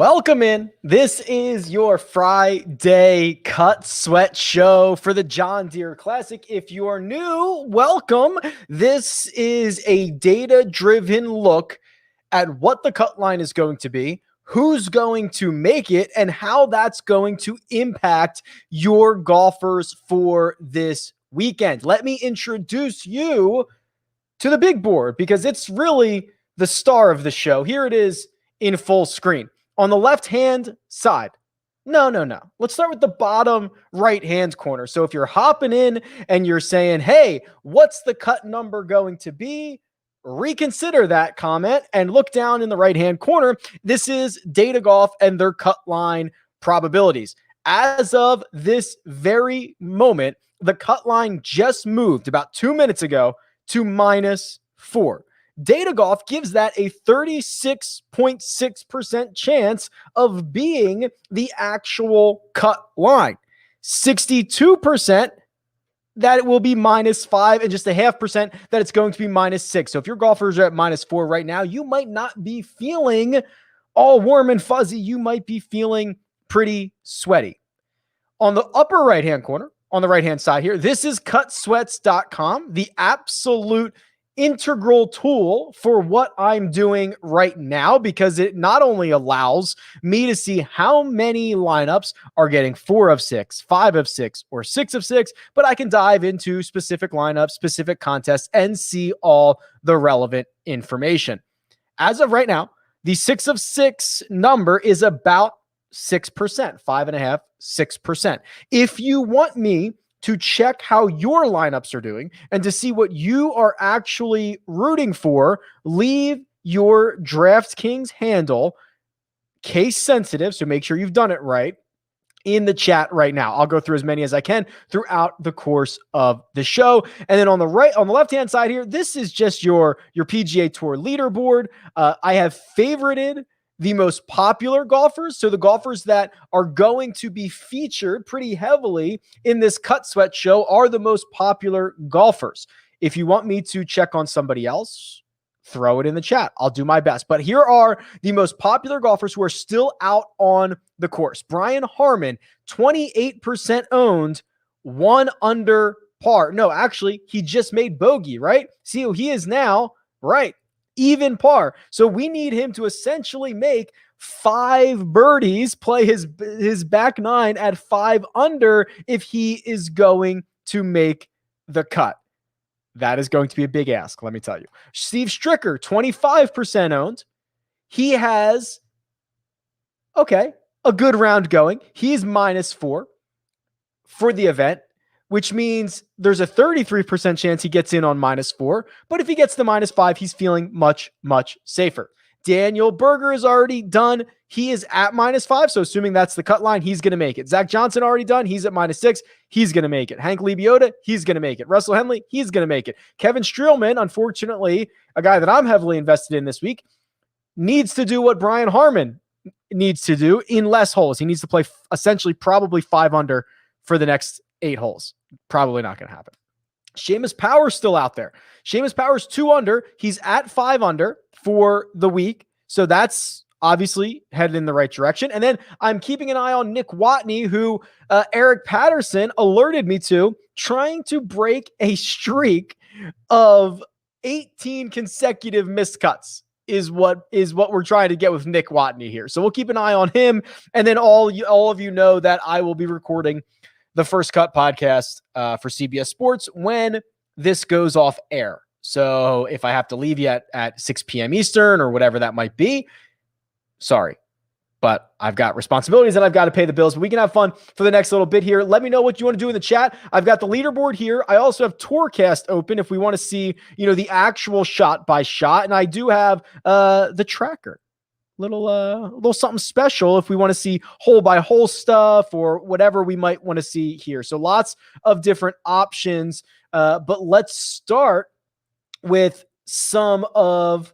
Welcome in. This is your Friday Cut Sweat show for the John Deere Classic. If you are new, welcome. This is a data-driven look at what the cut line is going to be, who's going to make it, and how that's going to impact your golfers for this weekend. Let me introduce you to the big board because it's really the star of the show. Here it is in full screen. On the left-hand side, no. Let's start with the bottom right-hand corner. So if you're hopping in and you're saying, hey, what's the cut number going to be? Reconsider that comment and look down in the right-hand corner. This is Data Golf and their cut line probabilities. As of this very moment, the cut line just moved about 2 minutes ago to -4. Data Golf gives that a 36.6% chance of being the actual cut line. 62% that it will be -5, and just a 0.5% that it's going to be -6. So if your golfers are at -4 right now, you might not be feeling all warm and fuzzy. You might be feeling pretty sweaty. On the upper right-hand corner, on the right-hand side here, this is cutsweats.com, the absolute integral tool for what I'm doing right now, because it not only allows me to see how many lineups are getting 4 of 6, 5 of 6, or 6 of 6, but I can dive into specific lineups, specific contests, and see all the relevant information. As of right now, the 6 of 6 number is about 6%, 5.5%, 6%. If you want me to check how your lineups are doing and to see what you are actually rooting for, leave your DraftKings handle, case sensitive, so make sure you've done it right, in the chat right now. I'll go through as many as I can throughout the course of the show. And then on the left-hand side here, this is just your PGA Tour leaderboard. I have favorited the most popular golfers. So the golfers that are going to be featured pretty heavily in this Cut Sweat show are the most popular golfers. If you want me to check on somebody else, throw it in the chat. I'll do my best. But here are the most popular golfers who are still out on the course. Brian Harmon, 28% owned, 1 under par. No, actually, he just made bogey, right? See who he is now, right? Even par. So we need him to essentially make 5 birdies, play his back 9 at 5 under if he is going to make the cut. That is going to be a big ask, let me tell you. Steve Stricker, 25% owned. He has, a good round going. He's -4 for the event, which means there's a 33% chance he gets in on -4. But if he gets to -5, he's feeling much, much safer. Daniel Berger is already done. He is at -5. So assuming that's the cut line, he's going to make it. Zach Johnson already done. He's at -6. He's going to make it. Hank Lebioda, he's going to make it. Russell Henley, he's going to make it. Kevin Streelman, unfortunately, a guy that I'm heavily invested in this week, needs to do what Brian Harmon needs to do in less holes. He needs to play essentially probably 5 under for the next 8 holes. Probably not going to happen. Seamus Power's still out there. Seamus Power's 2 under. He's at 5 under for the week. So that's obviously headed in the right direction. And then I'm keeping an eye on Nick Watney, who Eric Patterson alerted me to, trying to break a streak of 18 consecutive missed cuts is what we're trying to get with Nick Watney here. So we'll keep an eye on him. And then all of you know that I will be recording the First Cut podcast for CBS Sports when this goes off air. So if I have to leave you at 6 p.m. Eastern or whatever that might be, sorry. But I've got responsibilities and I've got to pay the bills. But we can have fun for the next little bit here. Let me know what you want to do in the chat. I've got the leaderboard here. I also have Tourcast open if we want to see, the actual shot by shot. And I do have the tracker. Little something special if we want to see hole by hole stuff or whatever we might want to see here. So lots of different options. But let's start with some of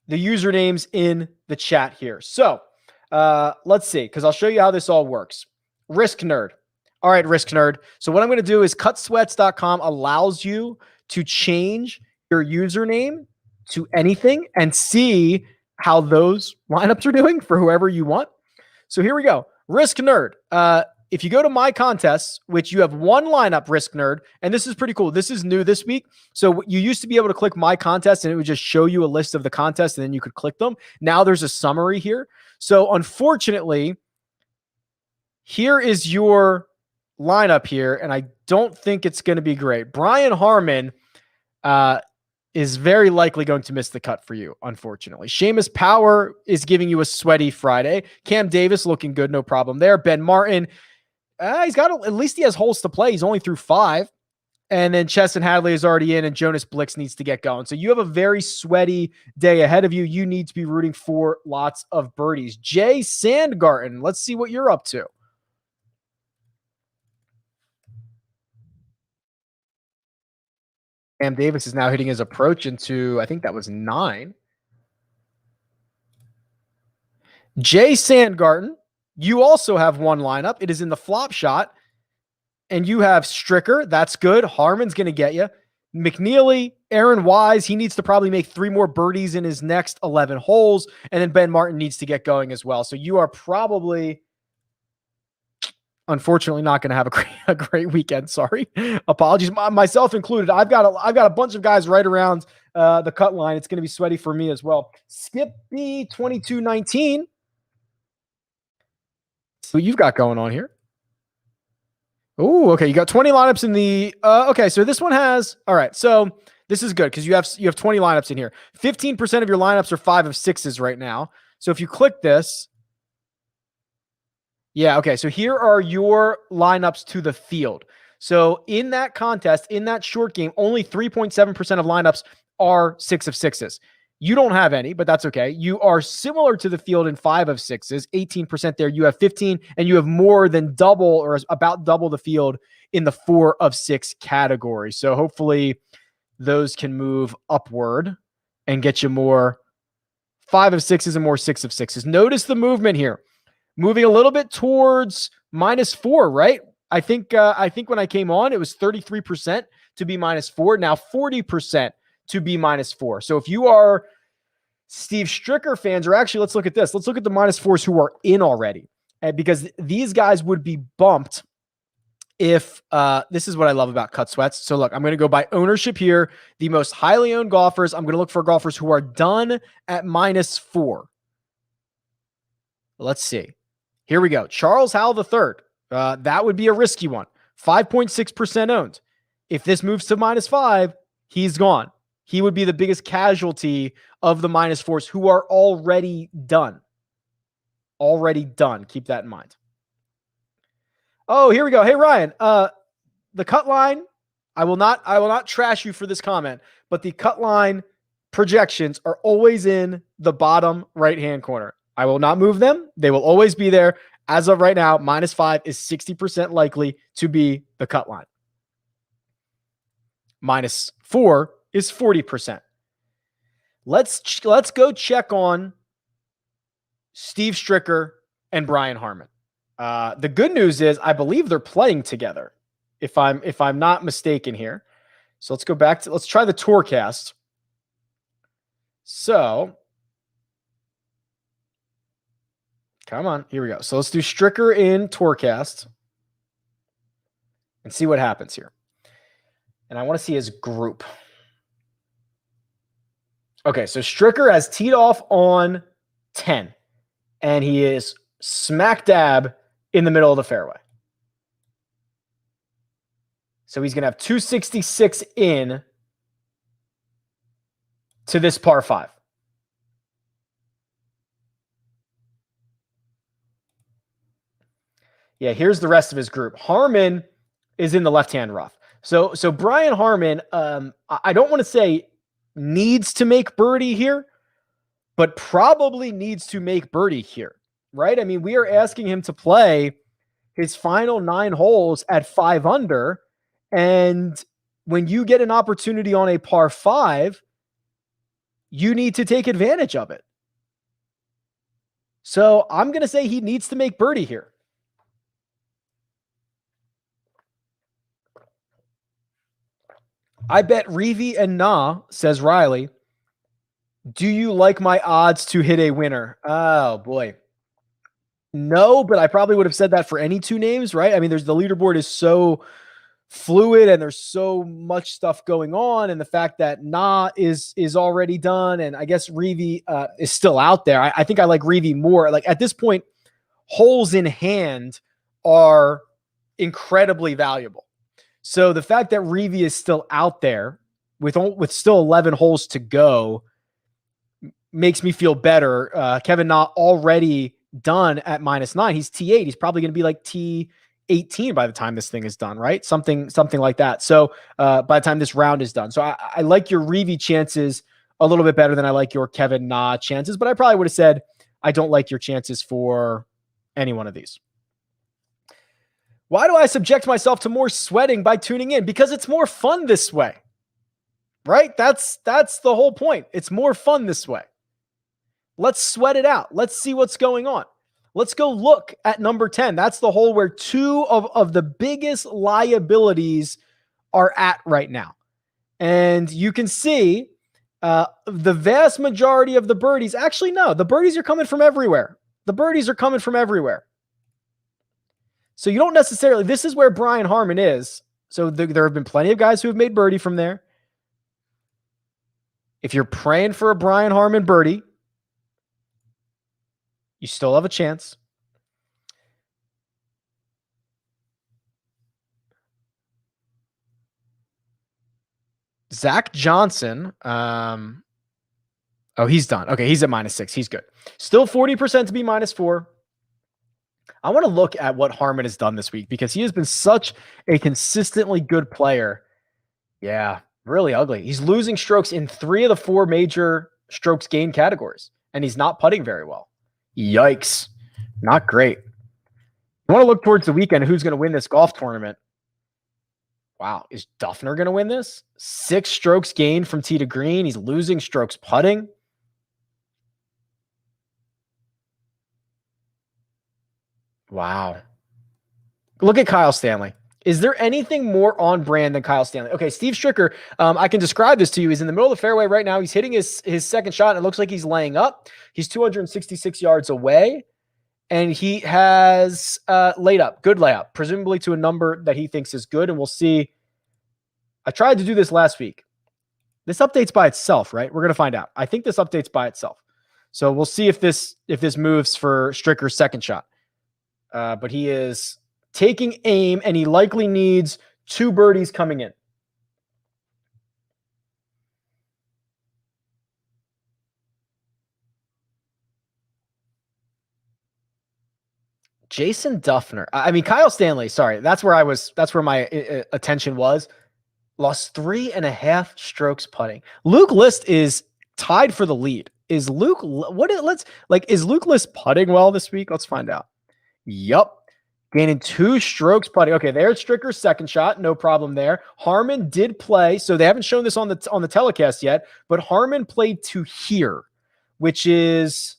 the usernames in the chat here. So let's see, because I'll show you how this all works. Risk Nerd. All right, Risk Nerd. So what I'm going to do is cutsweats.com allows you to change your username to anything and see how those lineups are doing for whoever you want. So here we go. Risk Nerd. If you go to my contests, which you have one lineup, Risk Nerd, and this is pretty cool. This is new this week. So you used to be able to click my contest and it would just show you a list of the contests and then you could click them. Now there's a summary here. So unfortunately, here is your lineup here, and I don't think it's going to be great. Brian Harmon is very likely going to miss the cut for you, unfortunately. Seamus Power is giving you a sweaty Friday. Cam Davis looking good, no problem there. Ben Martin, he's got at least he has holes to play. He's only through 5. And then Chesson Hadley is already in, and Jonas Blix needs to get going. So you have a very sweaty day ahead of you. You need to be rooting for lots of birdies. Jay Sandgarten, let's see what you're up to. Cam Davis is now hitting his approach into, I think that was 9. Jay Sandgarten, you also have one lineup. It is in the flop shot. And you have Stricker. That's good. Harmon's going to get you. McNeely, Aaron Wise, he needs to probably make 3 more birdies in his next 11 holes. And then Ben Martin needs to get going as well. So you are probably, unfortunately, not going to have a great weekend. Sorry. Apologies. Myself included. I've got a bunch of guys right around the cut line. It's going to be sweaty for me as well. Skippy 2219. So you've got going on here. Oh, okay. You got 20 lineups in the, okay. So this one has, all right. So this is good because you have 20 lineups in here. 15% of your lineups are 5 of 6s right now. So if you click this, yeah. Okay. So here are your lineups to the field. So in that contest, in that short game, only 3.7% of lineups are 6 of 6s. You don't have any, but that's okay. You are similar to the field in 5 of 6s, 18% there. You have 15, and you have more than double or about double the field in the 4 of 6 category. So hopefully those can move upward and get you more 5 of 6s and more 6 of 6s. Notice the movement here, moving a little bit towards -4, right? I think when I came on, it was 33% to be -4. Now 40% to be -4. So if you are Steve Stricker fans, or actually, let's look at this. Let's look at the -4s who are in already, because these guys would be bumped if this is what I love about cut sweats. So look, I'm going to go by ownership here. The most highly owned golfers, I'm going to look for golfers who are done at -4. Let's see. Here we go. Charles Howell III. That would be a risky one. 5.6% owned. If this moves to -5, he's gone. He would be the biggest casualty of the -4s who are already done. Already done. Keep that in mind. Oh, here we go. Hey, Ryan, the cut line, I will not trash you for this comment, but the cut line projections are always in the bottom right-hand corner. I will not move them. They will always be there. As of right now, -5 is 60% likely to be the cut line. -4 is 40%. Let's go check on Steve Stricker and Brian Harmon. The good news is I believe they're playing together, if I'm not mistaken here. So let's go back to, let's try the Tourcast. So come on, here we go. So let's do Stricker in Tourcast and see what happens here. And I want to see his group. Okay, so Stricker has teed off on 10, and he is smack dab in the middle of the fairway. So he's going to have 266 in to this par 5. Yeah, here's the rest of his group. Harmon is in the left-hand rough. So Brian Harmon, I don't want to say needs to make birdie here, but probably needs to make birdie here, right? I mean, we are asking him to play his final 9 holes at 5 under, and when you get an opportunity on a par 5, you need to take advantage of it. So I'm going to say he needs to make birdie here. I bet Reevy and Nah, says Riley, Do you like my odds to hit a winner? Oh boy. No, but I probably would have said that for any two names, right? I mean, the leaderboard is so fluid and there's so much stuff going on, and the fact that Na is already done, and I guess Reeve is still out there. I think I like Reeve more. Like at this point, holes in hand are incredibly valuable. So the fact that Reeve is still out there with still 11 holes to go makes me feel better. Kevin Na already done at -9. He's T8. He's probably going to be like T18 by the time this thing is done, right? Something like that. So by the time this round is done. So I like your Reeve chances a little bit better than I like your Kevin Na chances, but I probably would have said I don't like your chances for any one of these. Why do I subject myself to more sweating by tuning in? Because it's more fun this way, right? That's the whole point. It's more fun this way. Let's sweat it out. Let's see what's going on. Let's go look at number 10. That's the hole where two of the biggest liabilities are at right now. And you can see the vast majority of the birdies. Actually, no, the birdies are coming from everywhere. The birdies are coming from everywhere. So you don't necessarily, this is where Brian Harmon is. So there have been plenty of guys who have made birdie from there. If you're praying for a Brian Harmon birdie, you still have a chance. Zach Johnson. Oh, he's done. Okay, he's at -6. He's good. Still 40% to be -4. I want to look at what Harmon has done this week because he has been such a consistently good player. Yeah, really ugly. He's losing strokes in 3 of the 4 major strokes gained categories, and he's not putting very well. Yikes. Not great. I want to look towards the weekend. Who's going to win this golf tournament? Wow. Is Duffner going to win this? 6 strokes gained from tee to green. He's losing strokes putting. Wow. Look at Kyle Stanley. Is there anything more on brand than Kyle Stanley? Okay, Steve Stricker, I can describe this to you. He's in the middle of the fairway right now. He's hitting his second shot, and it looks like he's laying up. He's 266 yards away, and he has laid up. Good layup, presumably to a number that he thinks is good, and we'll see. I tried to do this last week. This updates by itself, right? We're going to find out. I think this updates by itself. So we'll see if this moves for Stricker's second shot. But he is taking aim, and he likely needs 2 birdies coming in. Jason Duffner. I mean, Kyle Stanley. Sorry, that's where my attention was. Lost 3.5 strokes putting. Luke List is tied for the lead. Is Luke List putting well this week? Let's find out. Yup. Gaining 2 strokes putting. Okay, there's Stricker's second shot. No problem there. Harmon did play. So they haven't shown this on the telecast yet, but Harmon played to here, which is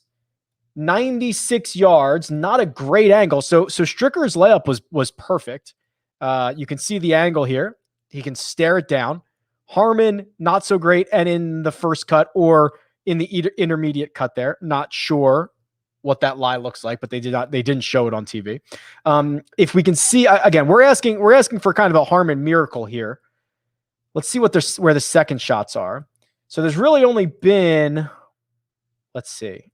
96 yards. Not a great angle. So Stricker's layup was perfect. You can see the angle here. He can stare it down. Harmon, not so great. And in the first cut or in the intermediate cut there, not sure what that lie looks like, but they didn't show it on TV. If we can see, again, we're asking for kind of a Harmon miracle here. Let's see where the second shots are. So there's really only been, let's see.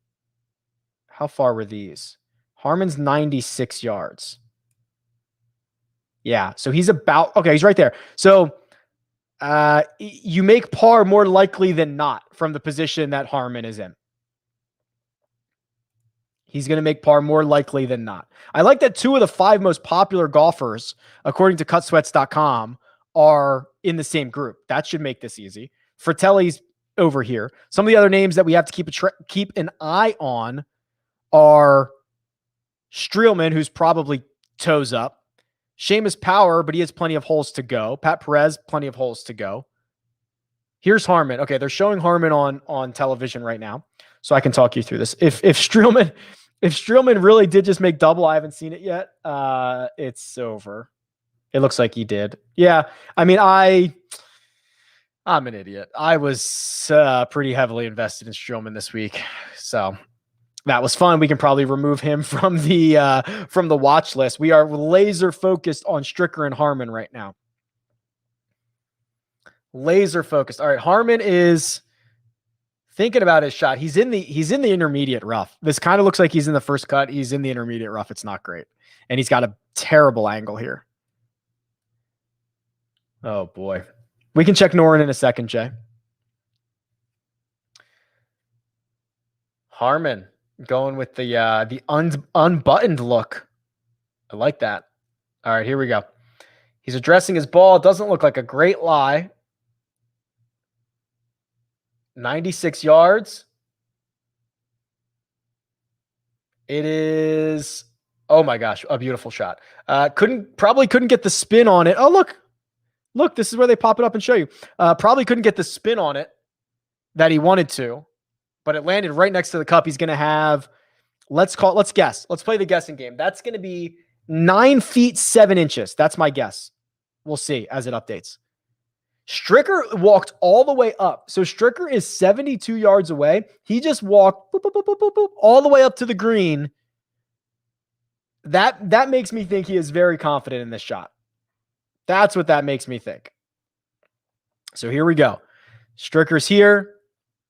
How far were these? Harmon's 96 yards. Yeah. So he's he's right there. So you make par more likely than not from the position that Harmon is in. He's going to make par more likely than not. I like that 2 of the 5 most popular golfers, according to cutsweats.com, are in the same group. That should make this easy. Fratelli's over here. Some of the other names that we have to keep an eye on are Streelman, who's probably toes up. Seamus Power, but he has plenty of holes to go. Pat Perez, plenty of holes to go. Here's Harmon. Okay, they're showing Harmon on television right now, so I can talk you through this. If Streelman really did just make double, I haven't seen it yet. It's over. It looks like he did. Yeah. I mean, I'm an idiot. I was pretty heavily invested in Strowman this week, so that was fun. We can probably remove him from the watch list. We are laser focused on Stricker and Harmon right now. Laser focused. All right, Harmon is thinking about his shot. He's in the intermediate rough. This kind of looks like he's in the first cut. He's in the intermediate rough. It's not great, and he's got a terrible angle here. Oh boy. We can check Noren in a second, Jay. Harmon going with the unbuttoned look. I like that. All right, here we go. He's addressing his ball. Doesn't look like a great lie. 96 yards. It is, oh my gosh, a beautiful shot. Probably couldn't get the spin on it. Oh, look, this is where they pop it up and show you. Probably couldn't get the spin on it that he wanted to, but it landed right next to the cup. He's going to have, let's guess. Let's play the guessing game. That's going to be 9 feet 7 inches. That's my guess. We'll see as it updates. Stricker walked all the way up. So Stricker is 72 yards away. He just walked boop, boop, boop, boop, boop, boop, all the way up to the green. That makes me think he is very confident in this shot. That's what that makes me think. So here we go. Stricker's here.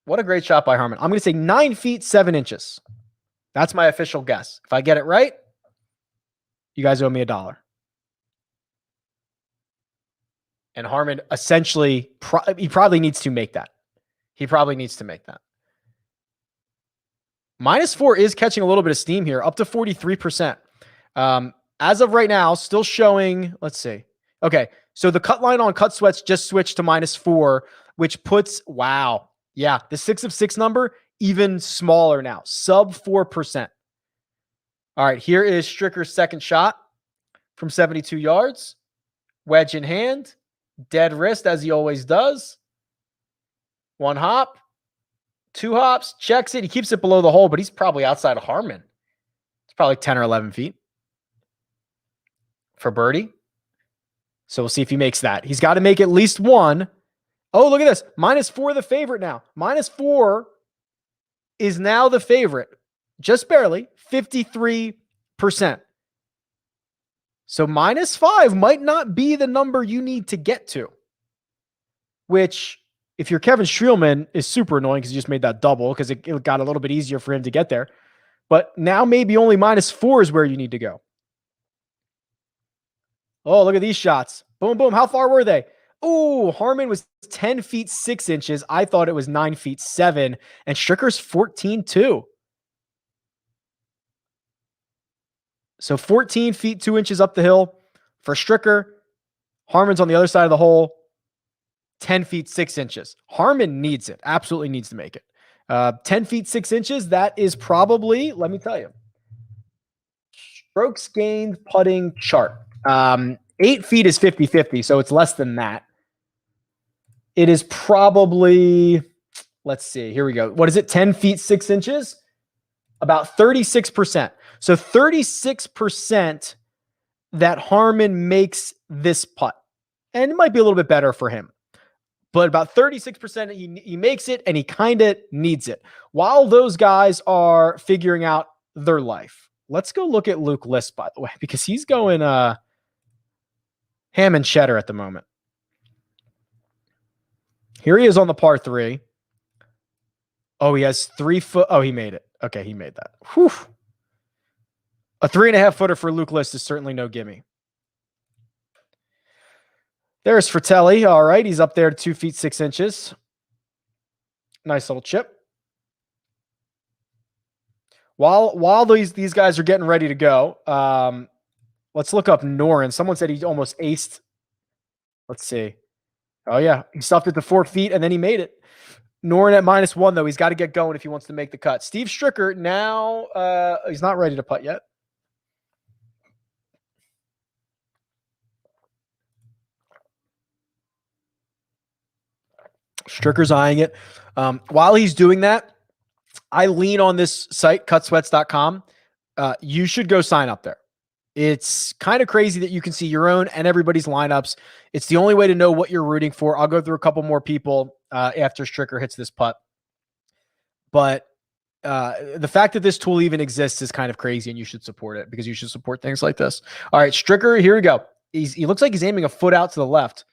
What a great shot by Harmon. I'm going to say 9 feet 7 inches. That's my official guess. If I get it right, you guys owe me $1. And Harmon essentially, he probably needs to make that. -4 is catching a little bit of steam here, up to 43%. As of right now, still showing, let's see. Okay, so the cut line on cut sweats just switched to -4, which puts, wow. Yeah, the 6 of 6 number, even smaller now, sub 4%. All right, here is Stricker's second shot from 72 yards. Wedge in hand. Dead wrist, as he always does. 1 hop. 2 hops. Checks it. He keeps it below the hole, but he's probably outside of Harmon. It's probably 10 or 11 feet for birdie. So we'll see if he makes that. He's got to make at least one. Oh, look at this. -4 the favorite now. -4 is now the favorite. Just barely. 53%. So -5 might not be the number you need to get to. Which, if you're Kevin Streelman, is super annoying because he just made that double because it got a little bit easier for him to get there. But now maybe only -4 is where you need to go. Oh, look at these shots. Boom, boom. How far were they? Oh, Harmon was 10 feet 6 inches. I thought it was 9 feet 7. And Stricker's 14.2. So 14 feet 2 inches up the hill for Stricker. Harmon's on the other side of the hole. 10 feet 6 inches. Harmon needs it. Absolutely needs to make it. 10 feet 6 inches. That is probably, let me tell you, strokes gained putting chart. 8 feet is 50-50, so it's less than that. It is probably, let's see, here we go. What is it? 10 feet 6 inches? About 36%. So 36% that Harmon makes this putt. And it might be a little bit better for him. But about 36% he makes it, and he kind of needs it. While those guys are figuring out their life. Let's go look at Luke List, by the way, because he's going ham and cheddar at the moment. Here he is on the par 3. Oh, he has 3 foot. Oh, he made it. Okay, he made that. Whew. A 3.5 footer for Luke List is certainly no gimme. There's Fratelli. All right, he's up there to 2 feet 6 inches. Nice little chip. While these guys are getting ready to go, let's look up Noren. Someone said he almost aced. Let's see. Oh, yeah. He stuffed it to 4 feet, and then he made it. Noren at -1, though. He's got to get going if he wants to make the cut. Steve Stricker, now he's not ready to putt yet. Stricker's eyeing it. While he's doing that, I lean on this site, cutsweats.com. You should go sign up there. It's kind of crazy that you can see your own and everybody's lineups. It's the only way to know what you're rooting for. I'll go through a couple more people after Stricker hits this putt. But the fact that this tool even exists is kind of crazy, and you should support it because you should support things like this. All right, Stricker, here we go. He looks like he's aiming a foot out to the left.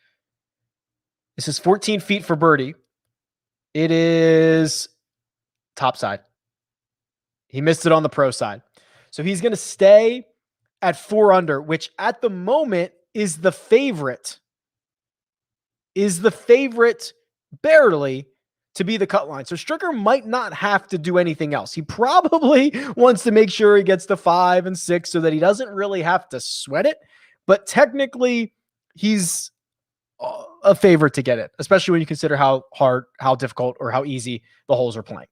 This is 14 feet for birdie. It is topside. He missed it on the pro side. So he's going to stay at 4 under, which at the moment is the favorite. Barely to be the cut line. So Stricker might not have to do anything else. He probably wants to make sure he gets to 5 and 6 so that he doesn't really have to sweat it. But technically, he's a favorite to get it, especially when you consider how hard, how difficult, or how easy the holes are playing.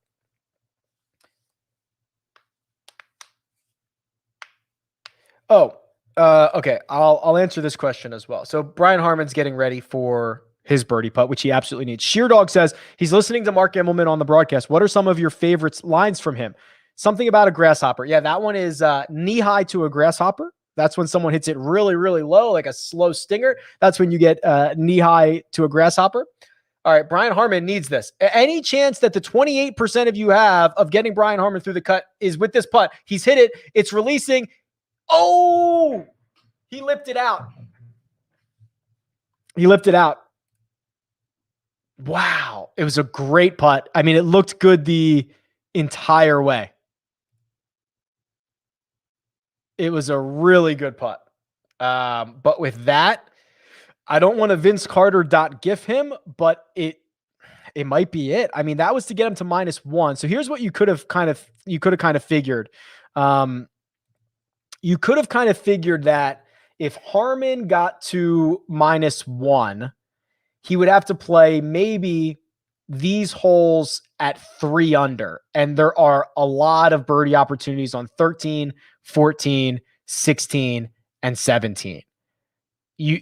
Okay. I'll answer this question as well. So Brian Harmon's getting ready for his birdie putt, which he absolutely needs. Sheerdog says he's listening to Mark Immelman on the broadcast. What are some of your favorite lines from him? Something about a grasshopper. Yeah, that one is knee high to a grasshopper. That's when someone hits it really, really low, like a slow stinger. That's when you get knee high to a grasshopper. All right, Brian Harmon needs this. Any chance that the 28% of you have of getting Brian Harmon through the cut is with this putt? He's hit it. It's releasing. Oh, he lipped it out. Wow. It was a great putt. I mean, it looked good the entire way. It was a really good putt. But with that, I don't want to Vince Carter .gif him, but it might be it. I mean, that was to get him to -1. So here's what you could have kind of figured. You could have kind of figured that if Harmon got to -1, he would have to play maybe these holes at 3 under. And there are a lot of birdie opportunities on 13, 14, 16, and 17.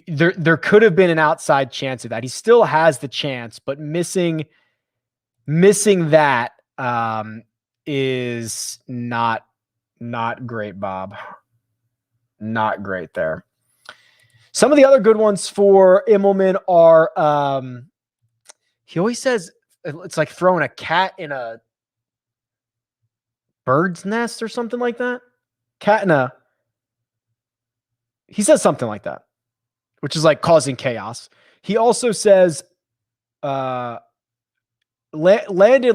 There could have been an outside chance of that. He still has the chance, but missing that is not great, Bob. Not great there. Some of the other good ones for Immelman are, he always says it's like throwing a cat in a bird's nest or something like that. He says something like that, which is like causing chaos. He also says, landed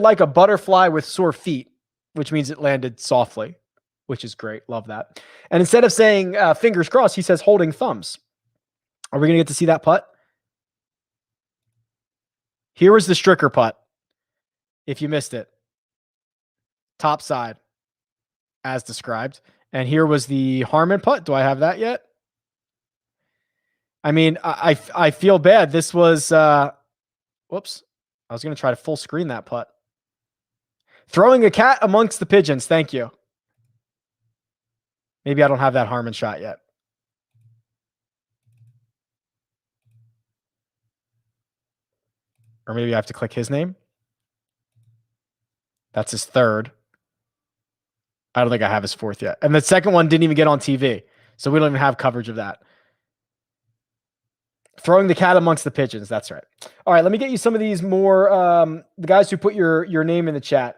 like a butterfly with sore feet, which means it landed softly, which is great. Love that. And instead of saying fingers crossed, he says holding thumbs. Are we going to get to see that putt? Here was the Stricker putt. If you missed it, top side as described. And here was the Harmon putt. Do I have that yet? I mean, I feel bad. This was, whoops. I was going to try to full screen that putt. Throwing a cat amongst the pigeons. Thank you. Maybe I don't have that Harmon shot yet. Or maybe I have to click his name. That's his third. I don't think I have his fourth yet. And the second one didn't even get on TV. So we don't even have coverage of that. Throwing the cat amongst the pigeons. That's right. All right, let me get you some of these more, the guys who put your name in the chat.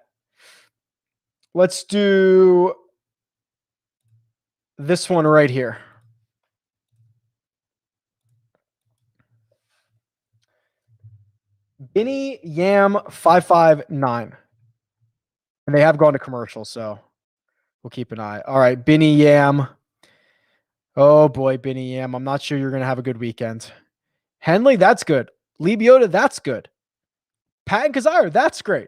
Let's do this one right here. Benny Yam 559. And they have gone to commercial, so we'll keep an eye. All right, Benny Yam. Oh boy, Benny Yam. I'm not sure you're going to have a good weekend. Henley, that's good. Lee Biota, that's good. Pat Kazire, that's great.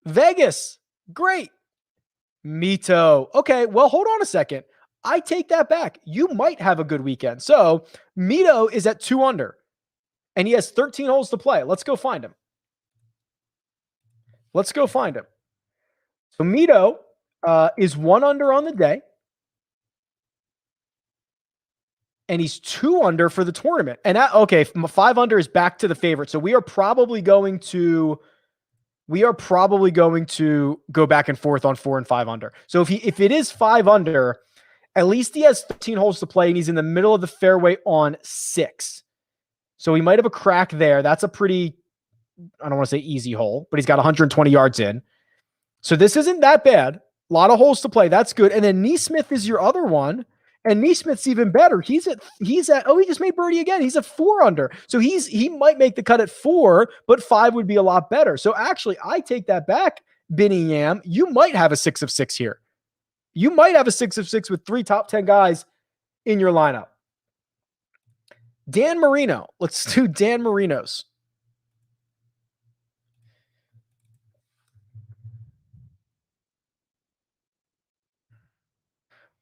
Vegas, great. Mito. Okay, well, hold on a second. I take that back. You might have a good weekend. So Mito is at 2 under. And he has 13 holes to play. Let's go find him. So Mito is 1 under on the day. And he's 2 under for the tournament. And 5 under is back to the favorite. So we are probably going to go back and forth on 4 and 5 under. So if it is 5 under At least he has 13 holes to play, and he's in the middle of the fairway on 6. So he might have a crack there. That's a pretty, I don't want to say easy hole, but he's got 120 yards in. So this isn't that bad. A lot of holes to play. That's good. And then Neesmith is your other one. And Neesmith's even better. He's at, he just made birdie again. He's at 4 under. So he might make the cut at 4, but 5 would be a lot better. So actually, I take that back, Benny Yam. You might have a 6 of 6 here. You might have a 6 of 6 with 3 top 10 guys in your lineup. Dan Marino. Let's do Dan Marino's.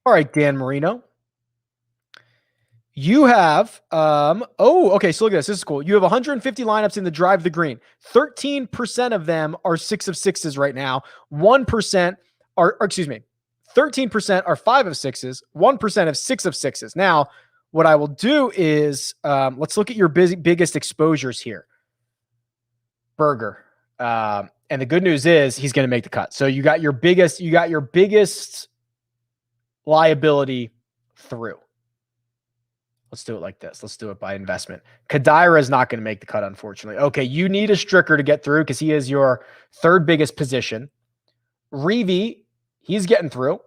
All right, Dan Marino. You have, okay, so look at this. This is cool. You have 150 lineups in the drive the green. 13% of them are 6 of 6s right now. 1% are, 13% are 5 of 6s. 1% have 6 of 6s. Now, what I will do is, let's look at your biggest exposures here. Berger. And the good news is he's going to make the cut. So you got your biggest liability through. Let's do it like this. Let's do it by investment. Kadira is not going to make the cut, unfortunately. Okay, you need a Stricker to get through because he is your 3rd biggest position. Reeve, he's getting through.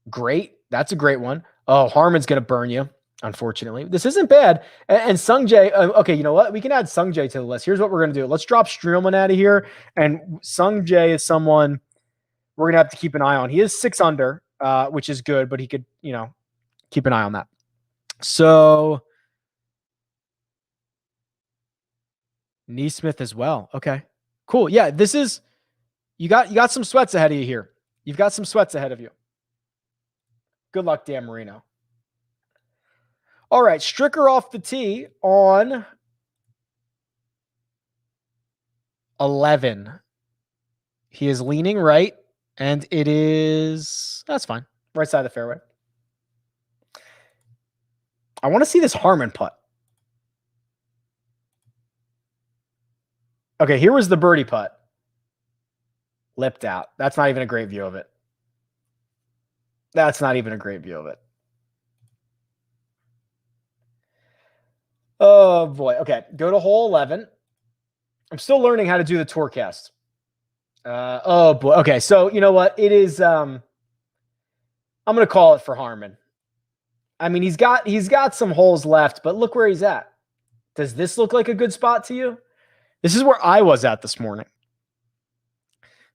Great. That's a great one. Oh, Harmon's going to burn you, unfortunately. This isn't bad. And Sungjae, okay, you know what? We can add Sungjae to the list. Here's what we're going to do. Let's drop Streelman out of here. And Sungjae is someone we're going to have to keep an eye on. He is 6 under, which is good, but he could, keep an eye on that. So Neesmith as well. Okay, cool. Yeah, this is, you got some sweats ahead of you here. You've got some sweats ahead of you. Good luck, Dan Marino. All right, Stricker off the tee on 11. He is leaning right, and it is, that's fine. Right side of the fairway. I want to see this Harmon putt. Okay, here was the birdie putt. Lipped out. That's not even a great view of it. That's not even a great view of it. Oh, boy. Okay, go to hole 11. I'm still learning how to do the Tourcast. Oh, boy. Okay, so you know what? It is, I'm going to call it for Harmon. I mean, he's got some holes left, but look where he's at. Does this look like a good spot to you? This is where I was at this morning.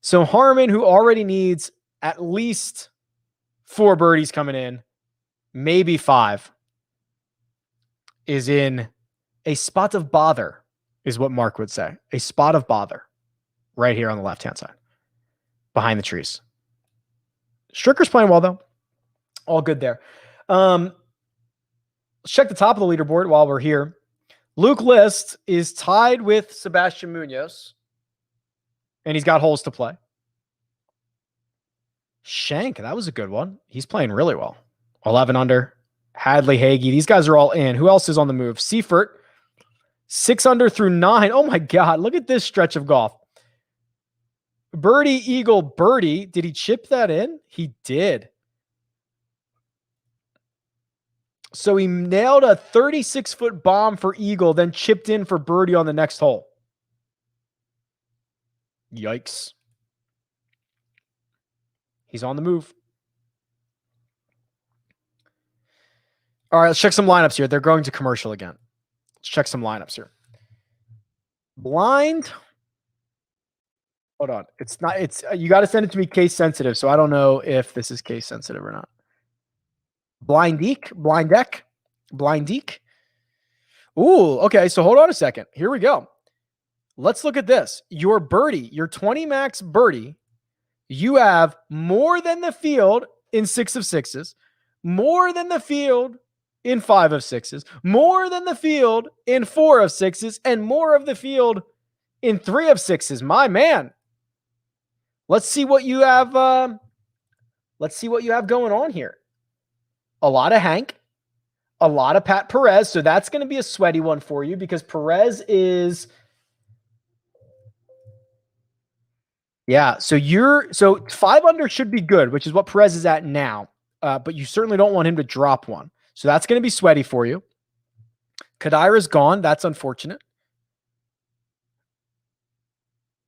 So Harmon, who already needs at least 4 birdies coming in, maybe 5, is in a spot of bother, is what Mark would say. A spot of bother right here on the left-hand side, behind the trees. Stricker's playing well, though. All good there. Let's check the top of the leaderboard while we're here. Luke List is tied with Sebastian Munoz, and he's got holes to play. Shank, that was a good one. He's playing really well. 11 under. Hadley, Hagee, these guys are all in. Who else is on the move? Seifert, 6 under through 9. Oh my God, look at this stretch of golf. Birdie, eagle, birdie. Did he chip that in? He did. So he nailed a 36-foot bomb for eagle, then chipped in for birdie on the next hole. Yikes. He's on the move. All right, let's check some lineups here. They're going to commercial again. Let's check some lineups here. Blind. Hold on. It's not, you got to send it to me case sensitive. So I don't know if this is case sensitive or not. Blind Eek. Ooh, okay. So hold on a second. Here we go. Let's look at this. Your birdie, your 20 max birdie, you have more than the field in 6 of 6s, more than the field in 5 of 6s, more than the field in 4 of 6s, and more of the field in 3 of 6s. My man. Let's see what you have. Let's see what you have going on here. A lot of Hank, a lot of Pat Perez. So that's going to be a sweaty one for you because Perez is. Yeah. So 5 under should be good, which is what Perez is at now. but you certainly don't want him to drop one. So that's going to be sweaty for you. Kadira's gone. That's unfortunate.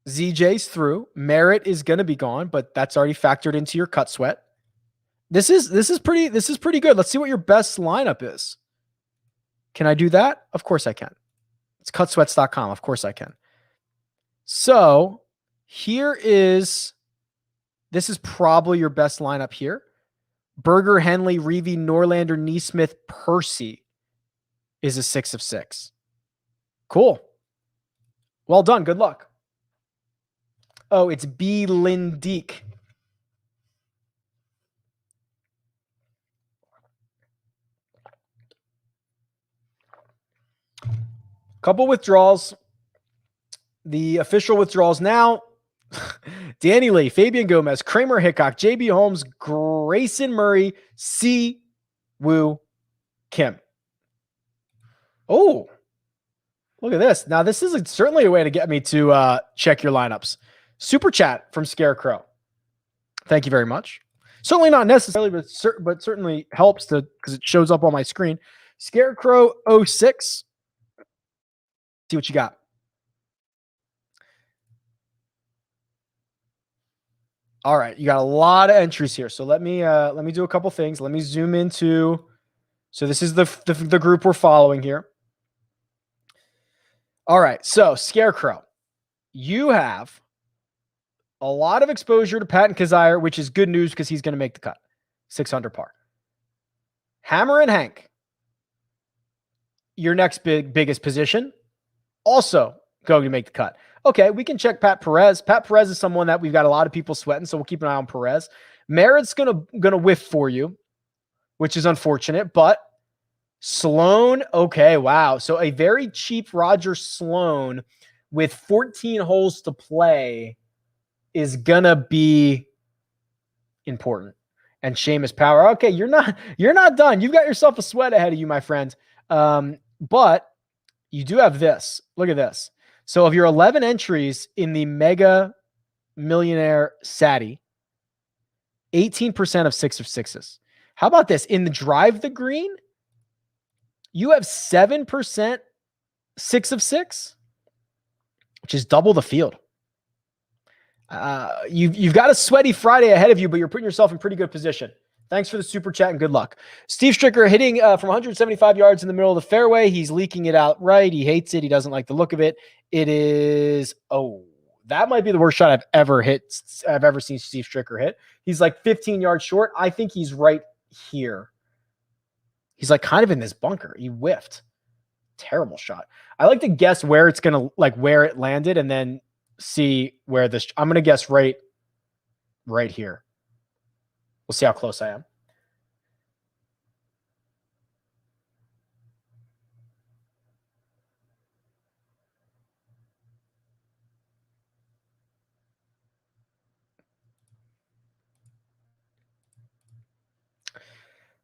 ZJ's through. Merritt is going to be gone, but that's already factored into your cut sweat. This is pretty good. Let's see what your best lineup is. Can I do that? Of course I can. It's cutsweats.com. Of course I can. So this is probably your best lineup here. Berger, Henley, Reavie, Norlander, Neesmith, Percy is a 6 of 6. Cool. Well done. Good luck. Oh, it's B. Lindeek. Couple withdrawals. The official withdrawals now. Danny Lee, Fabian Gomez, Kramer Hickok, JB Holmes, Grayson Murray, Si Woo Kim. Oh, look at this. Now, this is certainly a way to get me to check your lineups. Super chat from Scarecrow. Thank you very much. Certainly not necessarily, but certainly helps because it shows up on my screen. Scarecrow 06. See what you got. All right, you got a lot of entries here. So let me do a couple things. Let me zoom into. So this is the group we're following here. All right, so Scarecrow, you have a lot of exposure to Patton Kizzire, which is good news because he's going to make the cut. 600 par. Hammer and Hank, your next biggest position, also going to make the cut. Okay, we can check Pat Perez. Pat Perez is someone that we've got a lot of people sweating, so we'll keep an eye on Perez. Merritt's gonna whiff for you, which is unfortunate, but Sloan, okay, wow. So a very cheap Roger Sloan with 14 holes to play is gonna be important. And Seamus Power. Okay, you're not done. You've got yourself a sweat ahead of you, my friend. But you do have this. Look at this. So of your 11 entries in the Mega Millionaire Sati, 18% of 6 of 6s. How about this? In the Drive the Green, you have 7% 6 of 6, which is double the field. You've got a sweaty Friday ahead of you, but you're putting yourself in pretty good position. Thanks for the super chat and good luck. Steve Stricker hitting from 175 yards in the middle of the fairway. He's leaking it out right. He hates it. He doesn't like the look of it. It is, that might be the worst shot I've ever seen Steve Stricker hit. He's like 15 yards short. I think he's right here. He's like kind of in this bunker. He whiffed. Terrible shot. I like to guess where it's going to, like where it landed and then see where this, I'm going to guess right here. We'll see how close I am.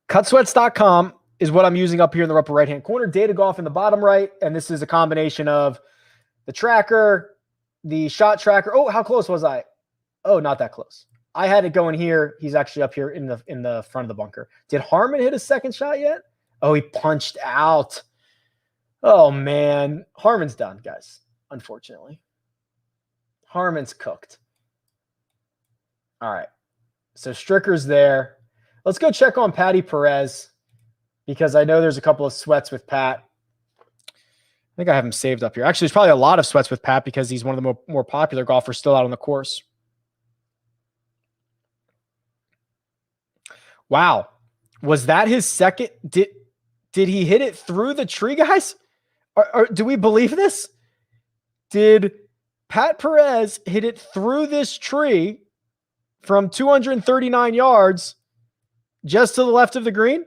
Cutsweats.com is what I'm using up here in the upper right-hand corner. Data golf in the bottom right. And this is a combination of the tracker, the shot tracker. Oh, how close was I? Oh, not that close. I had it going here. He's actually up here in the front of the bunker. Did Harmon hit a second shot yet? Oh, he punched out. Oh, man. Harmon's done, guys, unfortunately. Harmon's cooked. All right. So Stricker's there. Let's go check on Patty Perez because I know there's a couple of sweats with Pat. I think I have him saved up here. Actually, there's probably a lot of sweats with Pat because he's one of the more popular golfers still out on the course. Wow. Was that his second? Did he hit it through the tree, guys? Or do we believe this? Did Pat Perez hit it through this tree from 239 yards just to the left of the green?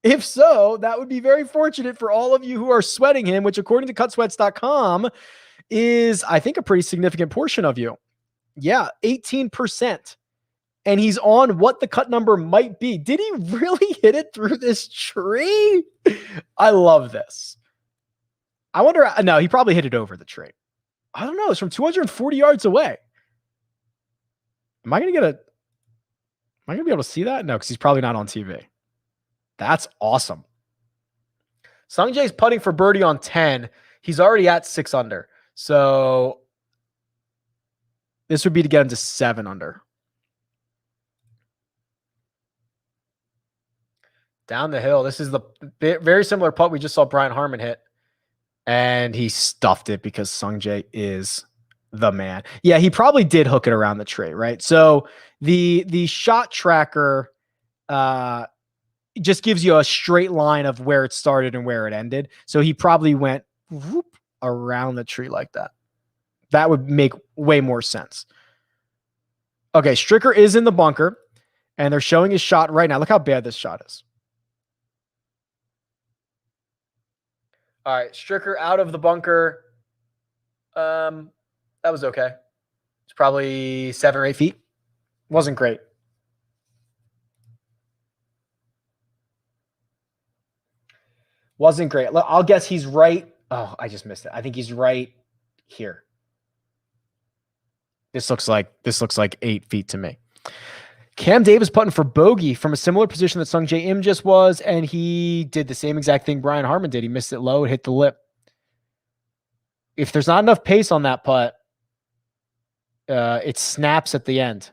If so, that would be very fortunate for all of you who are sweating him, which according to cutsweats.com is, I think, a pretty significant portion of you. Yeah, 18%. And he's on what the cut number might be. Did he really hit it through this tree? I love this. I wonder, no, he probably hit it over the tree. I don't know. It's from 240 yards away. Am I going to get I going to be able to see that? No, because he's probably not on TV. That's awesome. Sungjae's putting for birdie on 10. He's already at 6 under. So this would be to get him to 7 under. Down the hill. This is the very similar putt we just saw Brian Harmon hit. And he stuffed it because Sungjae is the man. Yeah, he probably did hook it around the tree, right? So the shot tracker just gives you a straight line of where it started and where it ended. So he probably went whoop around the tree like that. That would make way more sense. Okay, Stricker is in the bunker, and they're showing his shot right now. Look how bad this shot is. All right, Stricker out of the bunker. That was okay. It's probably 7 or 8 feet. Wasn't great. Wasn't great. I'll guess he's right. Oh, I just missed it. I think he's right here. This looks like 8 feet to me. Cam Davis putting for bogey from a similar position that Sungjae Im just was, and he did the same exact thing Brian Harmon did. He missed it low, it hit the lip. If there's not enough pace on that putt, it snaps at the end.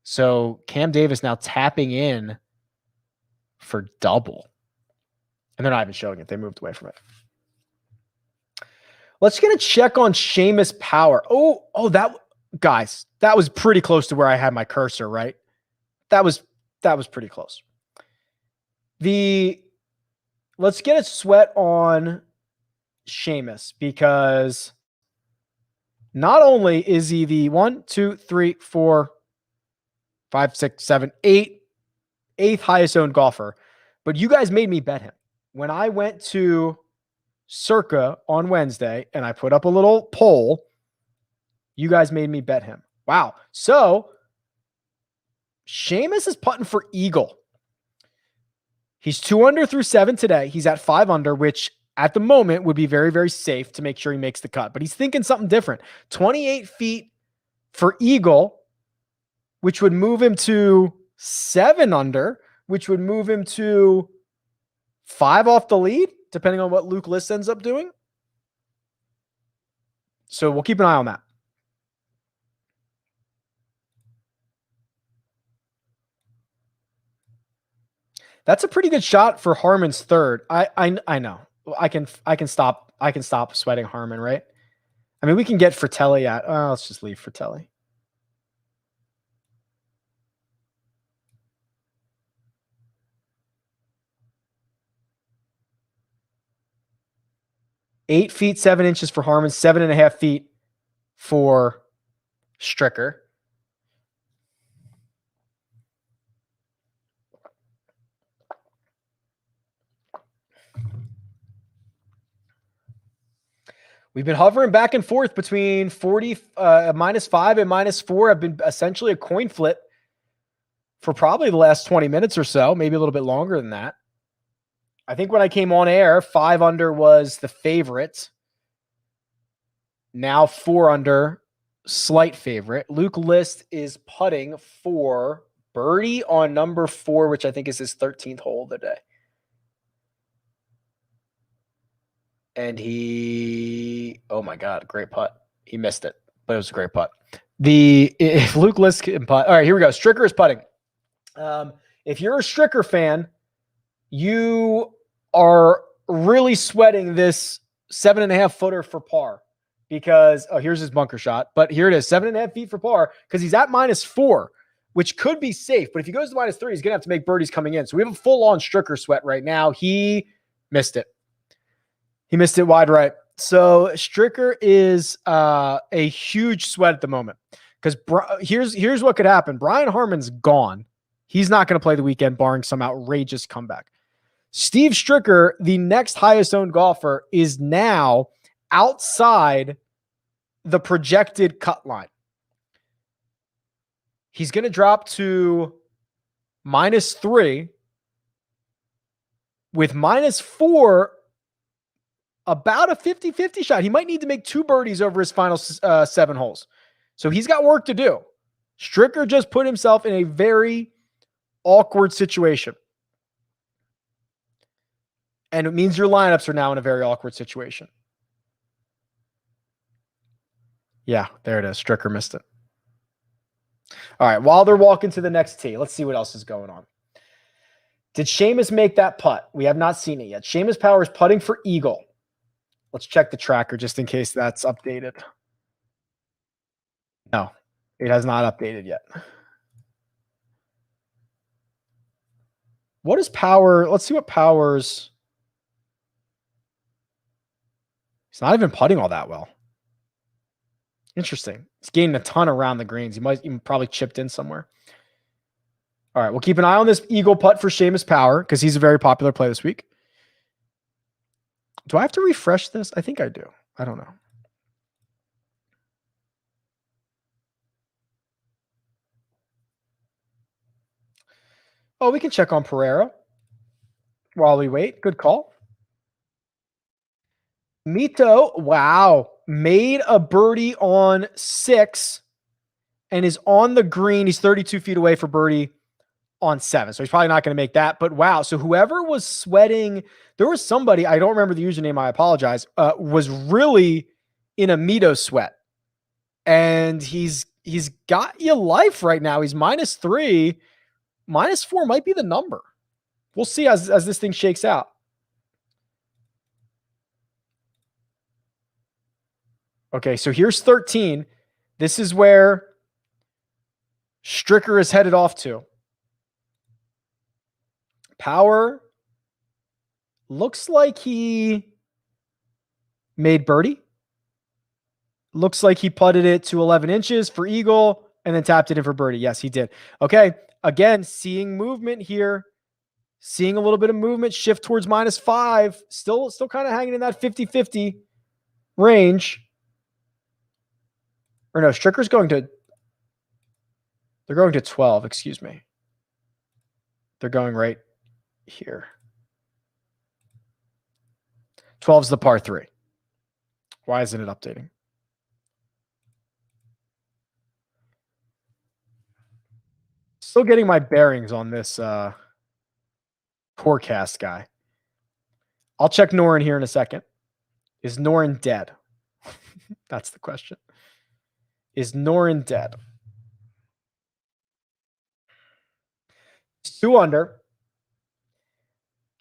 So Cam Davis now tapping in for double. And they're not even showing it. They moved away from it. Let's get a check on Seamus Power. Guys, that was pretty close to where I had my cursor, right? That was pretty close. Let's get a sweat on Seamus, because not only is he the 1, 2, 3, 4, 5, 6, 7, 8th highest owned golfer, but you guys made me bet him. When I went to Circa on Wednesday and I put up a little poll, you guys made me bet him. Wow. So Seamus is putting for eagle. He's 2 under through 7 today. He's at 5 under, which at the moment would be very, very safe to make sure he makes the cut. But he's thinking something different. 28 feet for eagle, which would move him to 7 under, which would move him to 5 off the lead, depending on what Luke List ends up doing. So we'll keep an eye on that. That's a pretty good shot for Harmon's third. I know. I can stop sweating Harmon, right? I mean, we can get Fratelli at. Let's just leave Fratelli. Eight feet 7 inches for Harmon, 7.5 feet for Stricker. We've been hovering back and forth between -5 and -4. Have been essentially a coin flip for probably the last 20 minutes or so, maybe a little bit longer than that. I think when I came on air, 5 under was the favorite. Now 4 under, slight favorite. Luke List is putting for birdie on number 4, which I think is his 13th hole of the day. And oh my God, great putt. He missed it, but it was a great putt. If Luke List can putt. All right, here we go. Stricker is putting. If you're a Stricker fan, you are really sweating this 7.5 footer for par, because here's his bunker shot, but here it is, 7.5 feet for par, because he's at -4, which could be safe. But if he goes to -3, he's gonna have to make birdies coming in. So we have a full-on Stricker sweat right now. He missed it. He missed it wide right. So Stricker is a huge sweat at the moment, because here's what could happen. Brian Harmon's gone. He's not going to play the weekend, barring some outrageous comeback. Steve Stricker, the next highest owned golfer, is now outside the projected cut line. He's going to drop to -3 with -4, about a 50-50 shot. He might need to make 2 birdies over his final 7 holes. So he's got work to do. Stricker just put himself in a very awkward situation. And it means your lineups are now in a very awkward situation. Yeah, there it is. Stricker missed it. All right, while they're walking to the next tee, let's see what else is going on. Did Seamus make that putt? We have not seen it yet. Seamus Power is putting for eagle. Let's check the tracker just in case that's updated. No, it has not updated yet. What is Power? Let's see what Power's. He's not even putting all that well. Interesting. He's gaining a ton around the greens. He might even probably chipped in somewhere. All right, we'll keep an eye on this eagle putt for Seamus Power because he's a very popular play this week. Do I have to refresh this? I think I do. I don't know. Oh, we can check on Pereira while we wait. Good call. Mito, wow, made a birdie on 6 and is on the green. He's 32 feet away for birdie on 7. So he's probably not going to make that. But wow, so whoever was sweating, there was somebody, I don't remember the username, I apologize, was really in a Mito sweat. And he's got you life right now. He's -3. -4 might be the number. We'll see as this thing shakes out. Okay, so here's 13. This is where Stricker is headed off to. Power looks like he made birdie. Looks like he putted it to 11 inches for eagle and then tapped it in for birdie. Yes, he did. Okay, again, seeing movement here. Seeing a little bit of movement shift towards -5. Still kind of hanging in that 50-50 range. Or no, Stricker's going to... They're going to 12, excuse me. They're going right here. 12's the par 3. Why isn't it updating? Still getting my bearings on this forecast guy. I'll check Norin here in a second. Is Norin dead? That's the question. Is Norin dead? 2 under.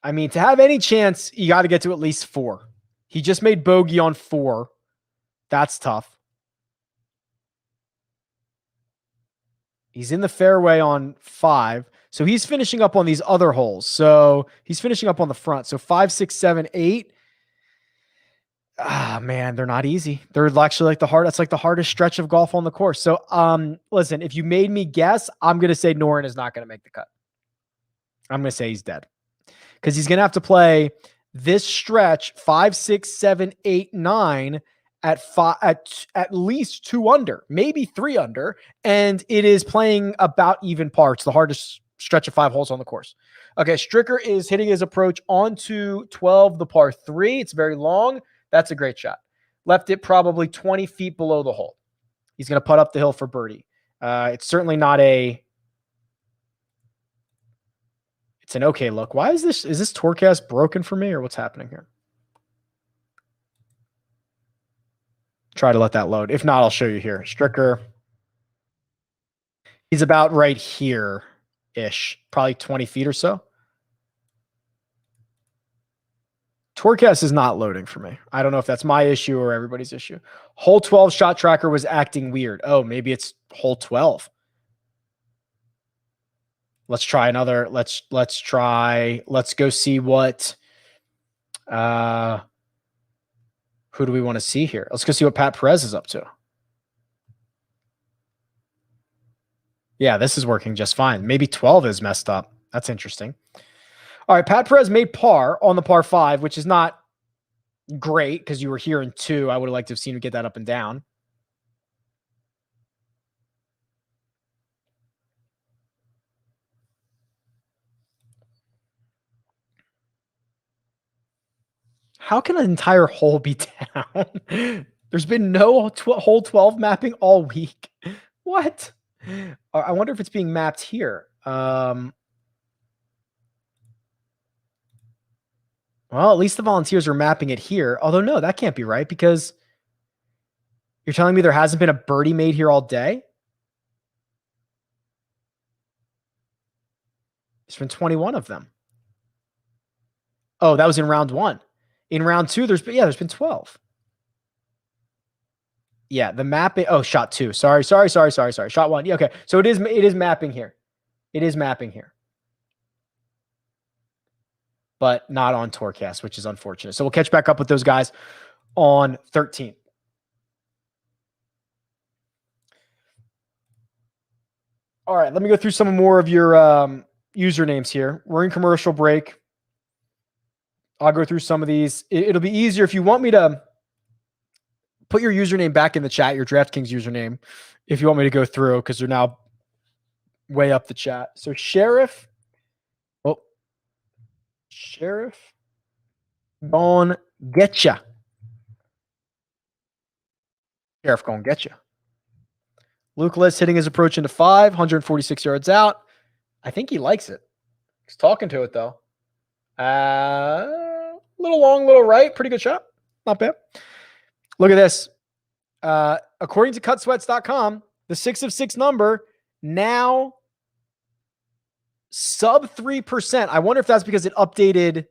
I mean, to have any chance, you got to get to at least 4. He just made bogey on 4. That's tough. He's in the fairway on 5. So he's finishing up on these other holes. So he's finishing up on the front. So 5, 6, 7, 8. Ah, man, they're not easy. They're actually like that's like the hardest stretch of golf on the course. So, listen, if you made me guess, I'm going to say Norin is not going to make the cut. I'm going to say he's dead because he's going to have to play this stretch 5, 6, 7, 8, 9 at least 2 under, maybe 3 under. And it is playing about even par. It's the hardest stretch of 5 holes on the course. Okay. Stricker is hitting his approach onto 12, the par 3. It's very long. That's a great shot. Left it probably 20 feet below the hole. He's going to putt up the hill for birdie. It's certainly not it's an okay look. Why is this Tourcast broken for me or what's happening here? Try to let that load. If not, I'll show you here. Stricker. He's about right here-ish, probably 20 feet or so. Tourcast is not loading for me. I don't know if that's my issue or everybody's issue. Hole 12 shot tracker was acting weird. Oh, maybe it's hole 12. Let's try another. Let's go see what who do we want to see here? Let's go see what Pat Perez is up to. Yeah, this is working just fine. Maybe 12 is messed up. That's interesting. All right, Pat Perez made par on the par 5, which is not great because you were here in 2. I would have liked to have seen him get that up and down. How can an entire hole be down? There's been no hole 12 mapping all week. What? I wonder if it's being mapped here. Well, at least the volunteers are mapping it here. Although, no, that can't be right because you're telling me there hasn't been a birdie made here all day? There's been 21 of them. Oh, that was in round 1. In round 2, there's been 12. Yeah, the mapping. Oh, shot 2. Sorry. Shot 1. Yeah, okay. So it is mapping here. It is mapping here. But not on Tourcast, which is unfortunate. So we'll catch back up with those guys on 13th. All right, let me go through some more of your usernames here. We're in commercial break. I'll go through some of these. It'll be easier if you want me to put your username back in the chat, your DraftKings username, if you want me to go through, because they're now way up the chat. So Sheriff gonna get ya. Sheriff gonna get ya. Luke Liss hitting his approach into 5, 146 yards out. I think he likes it. He's talking to it though. Little long, little right. Pretty good shot. Not bad. Look at this. According to cutsweats.com, the 6 of 6 number now sub 3%. I wonder if that's because it updated.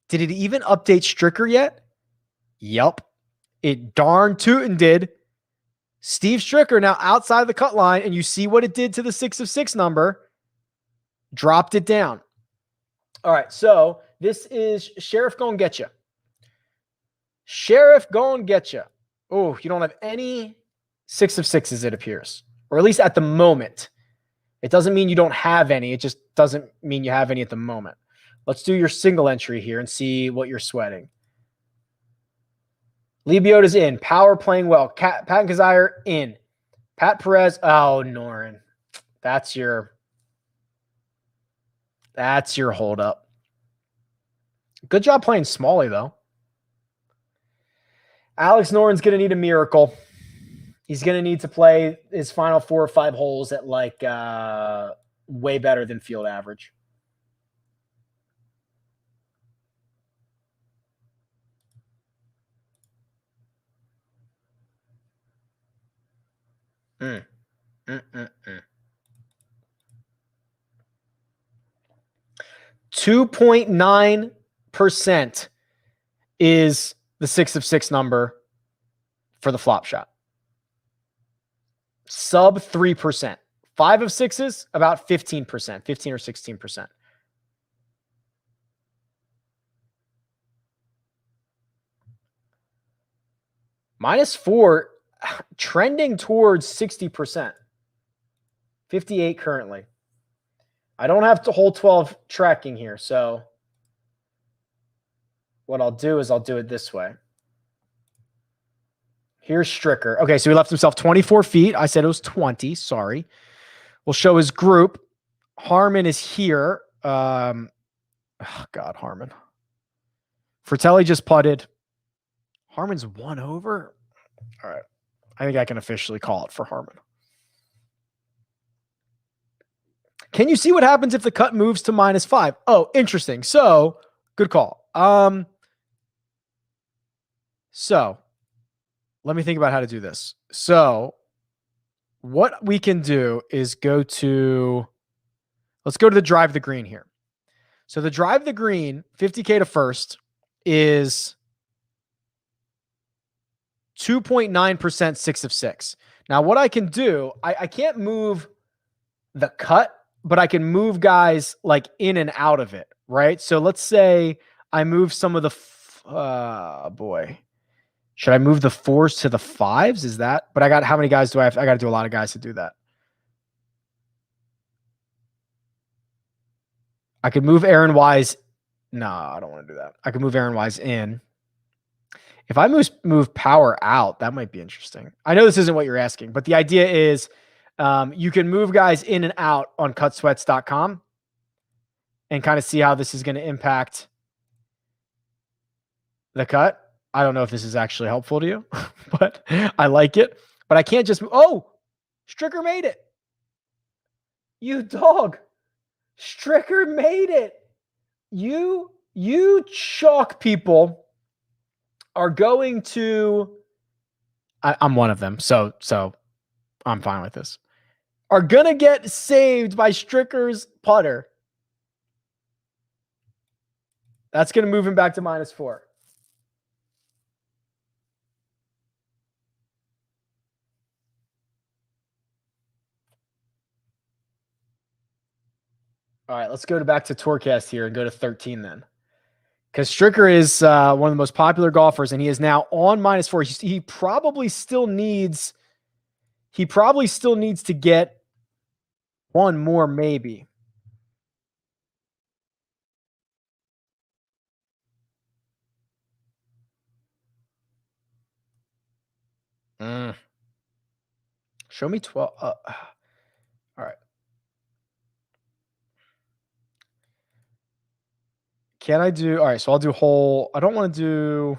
Did it even update Stricker yet? Yup. It darn tootin' did. Steve Stricker now outside the cut line, and you see what it did to the 6 of 6 number. Dropped it down. All right, so this is Sheriff gonna get you. Sheriff gonna get you. Oh, you don't have any 6 of 6s, it appears. Or at least at the moment. It doesn't mean you don't have any. It just doesn't mean you have any at the moment. Let's do your single entry here and see what you're sweating. Lee Biota's in. Power playing well. Pat Kazire in. Pat Perez. Oh, Norin. That's your holdup. Good job playing Smalley, though. Alex Noren's going to need a miracle. He's going to need to play his final 4 or 5 holes at like way better than field average. Mm. 2.9% is the 6 of 6 number for the flop shot. Sub 3%. 5 of 6s, about 15%, 15 or 16%. -4, trending towards 60%. 58 currently. I don't have to hole 12 tracking here, so what I'll do is I'll do it this way. Here's Stricker. Okay, so he left himself 24 feet. I said it was 20. Sorry. We'll show his group. Harmon is here. Oh, God, Harmon. Fratelli just putted. Harmon's 1 over. All right. I think I can officially call it for Harmon. Can you see what happens if the cut moves to -5? Oh, interesting. So, good call. So, let me think about how to do this. So, what we can do is let's go to the drive the green here. So, the drive the green, 50K to first, is 2.9% 6 of 6. Now, what I can do, I can't move the cut, but I can move guys like in and out of it, right? So let's say I move some of the, should I move the 4s to the 5s? Is that, but how many guys do I have? I got to do a lot of guys to do that. I could move Aaron Wise. No, I don't want to do that. I could move Aaron Wise in. If I move power out, that might be interesting. I know this isn't what you're asking, but the idea is you can move guys in and out on cutsweats.com and kind of see how this is going to impact the cut. I don't know if this is actually helpful to you, but I like it. But I can't just – oh, Stricker made it. You dog. Stricker made it. You chalk people are going to, I'm one of them, so I'm fine with this, are going to get saved by Stricker's putter. That's going to move him back to -4. All right, let's go back to Tourcast here and go to 13 then. Because Stricker is one of the most popular golfers, and he is now on -4. He probably still needs to get one more, maybe. Show me 12. All right. Can I do? All right, so I'll do hole. I don't want to do.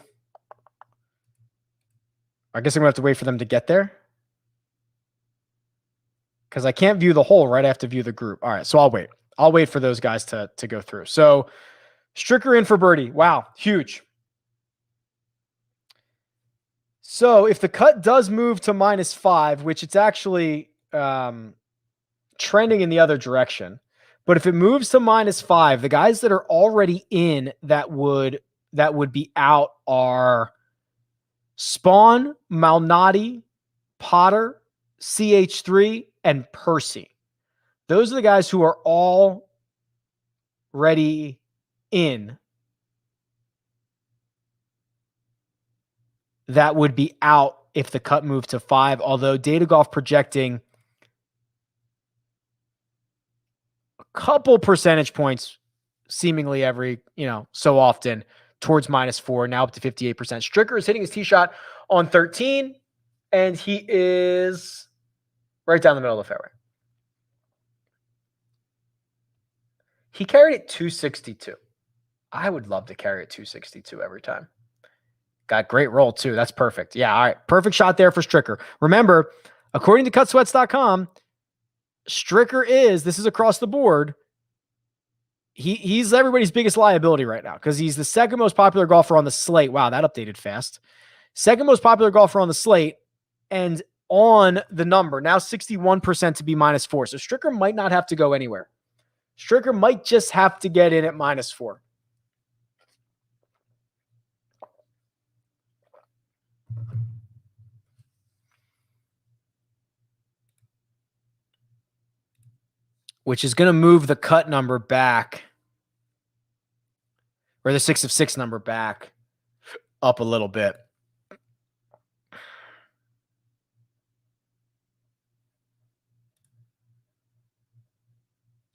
I guess I'm going to have to wait for them to get there. Because I can't view the hole, right? I have to view the group. All right, so I'll wait. I'll wait for those guys to go through. So Stricker in for birdie. Wow, huge. So if the cut does move to -5, which it's actually trending in the other direction, but if it moves to -5, the guys that are already in that would be out are Spawn, Malnati, Potter, CH3, and Percy. Those are the guys who are already in that would be out if the cut moved to 5, although Data Golf projecting a couple percentage points seemingly every, so often towards -4, now up to 58%. Stricker is hitting his tee shot on 13, and he is right down the middle of the fairway. He carried it 262. I would love to carry it 262 every time. Got great roll too. That's perfect. Yeah, all right. Perfect shot there for Stricker. Remember, according to cutsweats.com, Stricker this is across the board. He's everybody's biggest liability right now because he's the second most popular golfer on the slate. Wow, that updated fast. Second most popular golfer on the slate and on the number. Now 61% to be -4. So Stricker might not have to go anywhere. Stricker might just have to get in at -4. Which is going to move the cut number back, or the 6 of 6 number back up a little bit.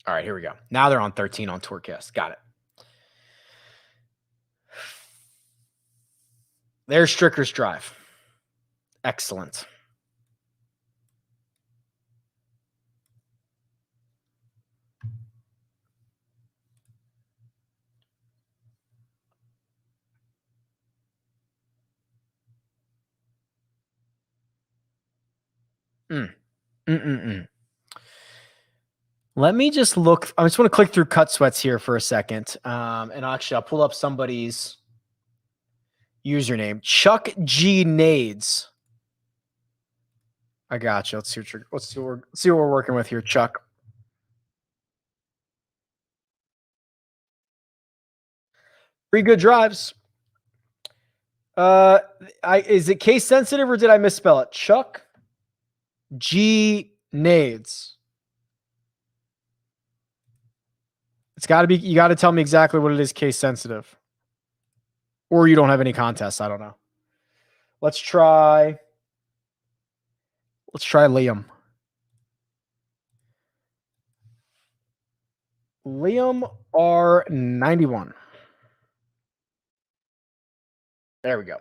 All right, here we go. Now they're on 13 on Tourcast. Got it. There's Stricker's drive. Excellent. Let me just look. I just want to click through Cut Sweats here for a second. And actually, I'll pull up somebody's username. Chuck G. Nades. I got you. Let's see what we're working with here, Chuck. Pretty good drives. Is it case sensitive or did I misspell it? Chuck G. Nades. It's got to be, you got to tell me exactly what it is case sensitive. Or you don't have any contests. I don't know. Let's try Liam. Liam R91. There we go.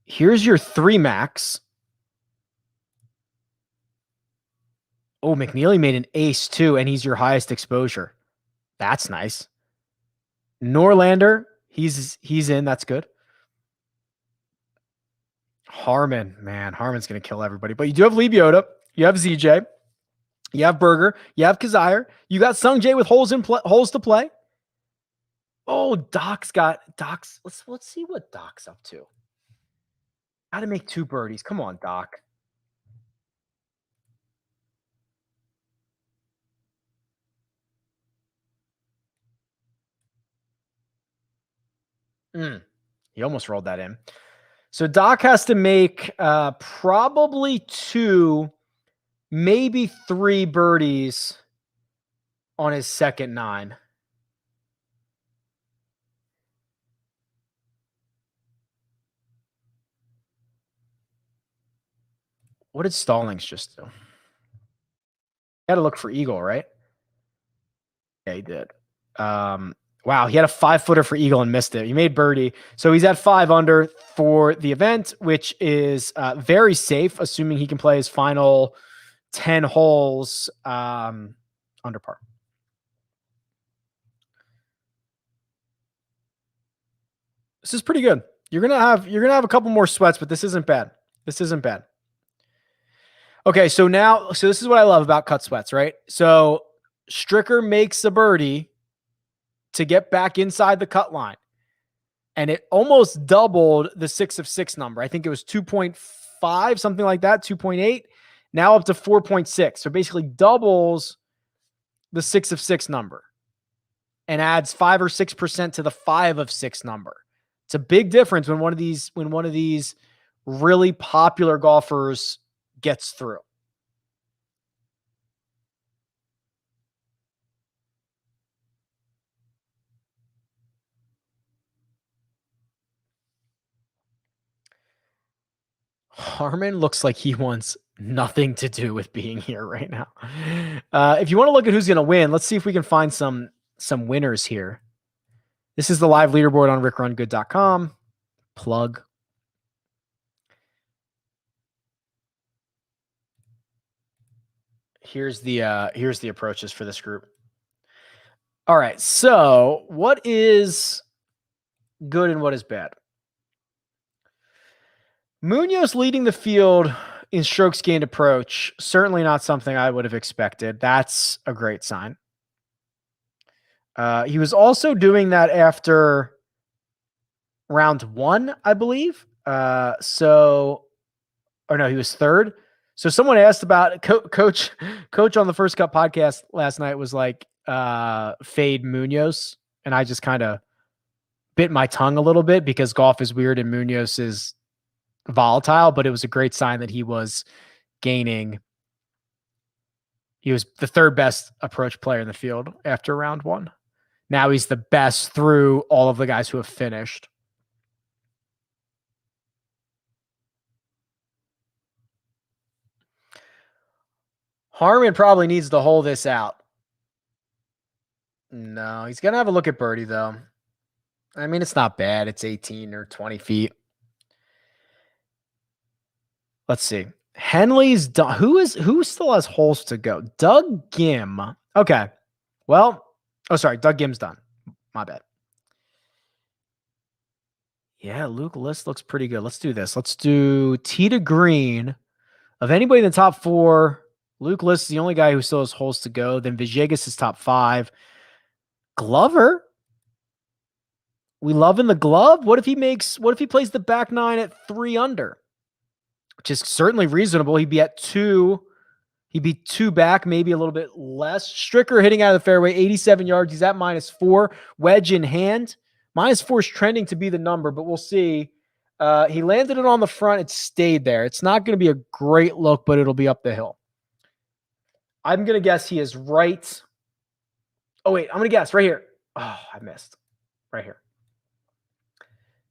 Here's your 3 max. Oh, McNeely made an ace too, and he's your highest exposure. That's nice. Norlander, he's in. That's good. Harmon, man, Harmon's going to kill everybody. But you do have Lee Biota. You have ZJ. You have Berger. You have Kazire. You got Sung Jae with holes to play. Oh, Doc's. Let's see what Doc's up to. Got to make 2 birdies. Come on, Doc. He almost rolled that in. So Doc has to make probably 2, maybe 3 birdies on his second 9. What did Stallings just do? Got to look for eagle, right? Yeah, he did. Wow, he had a 5-footer for eagle and missed it. He made birdie. So he's at 5 under for the event, which is very safe, assuming he can play his final 10 holes under par. This is pretty good. You're gonna have a couple more sweats, but this isn't bad. Okay, so this is what I love about cut sweats, right? So Stricker makes a birdie to get back inside the cut line. And it almost doubled the 6 of 6 number. I think it was 2.5, something like that, 2.8. Now up to 4.6. So basically doubles the 6 of 6 number and adds 5 or 6% to the 5 of 6 number. It's a big difference when one of these really popular golfers gets through. Harmon looks like he wants nothing to do with being here right now. If you want to look at who's going to win, let's see if we can find some winners here. This is the live leaderboard on RickRunGood.com. Plug. Here's the approaches for this group. All right, so what is good and what is bad? Munoz leading the field in strokes gained approach, certainly not something I would have expected. That's a great sign. He was also doing that after round 1, I believe. He was third. So someone asked about Coach on the First Cut podcast last night was like, fade Munoz. And I just kind of bit my tongue a little bit because golf is weird and Munoz is volatile, but it was a great sign that he was gaining. He was the 3rd best approach player in the field after round 1. Now he's the best through all of the guys who have finished. Harmon probably needs to hold this out. No, he's going to have a look at birdie, though. I mean, it's not bad. It's 18 or 20 feet. Let's see. Henley's done. Who still has holes to go? Doug Gim. Okay. Well, Doug Gim's done. My bad. Yeah, Luke List looks pretty good. Let's do this. Let's do tee to green. Of anybody in the top 4, Luke List is the only guy who still has holes to go. Then Villegas is top 5. Glover. We love in the glove. What if he plays the back 9 at 3 under? Which is certainly reasonable. He'd be at 2. He'd be 2 back, maybe a little bit less. Stricker hitting out of the fairway, 87 yards. He's at -4. Wedge in hand. -4 is trending to be the number, but we'll see. He landed it on the front. It stayed there. It's not going to be a great look, but it'll be up the hill. I'm going to guess he is right. Oh, wait. I'm going to guess right here. Oh, I missed. Right here.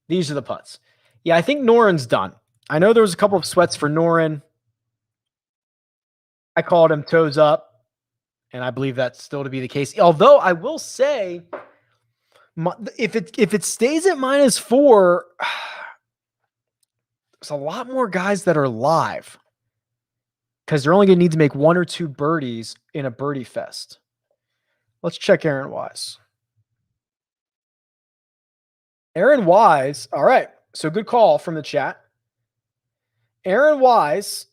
These are the putts. Yeah, I think Noren's done. I know there was a couple of sweats for Noren. I called him toes up, and I believe that's still to be the case. Although I will say, if it stays at -4, there's a lot more guys that are live because they're only going to need to make 1 or 2 birdies in a birdie fest. Let's check Aaron Wise. Aaron Wise. All right. So good call from the chat. Aaron Wise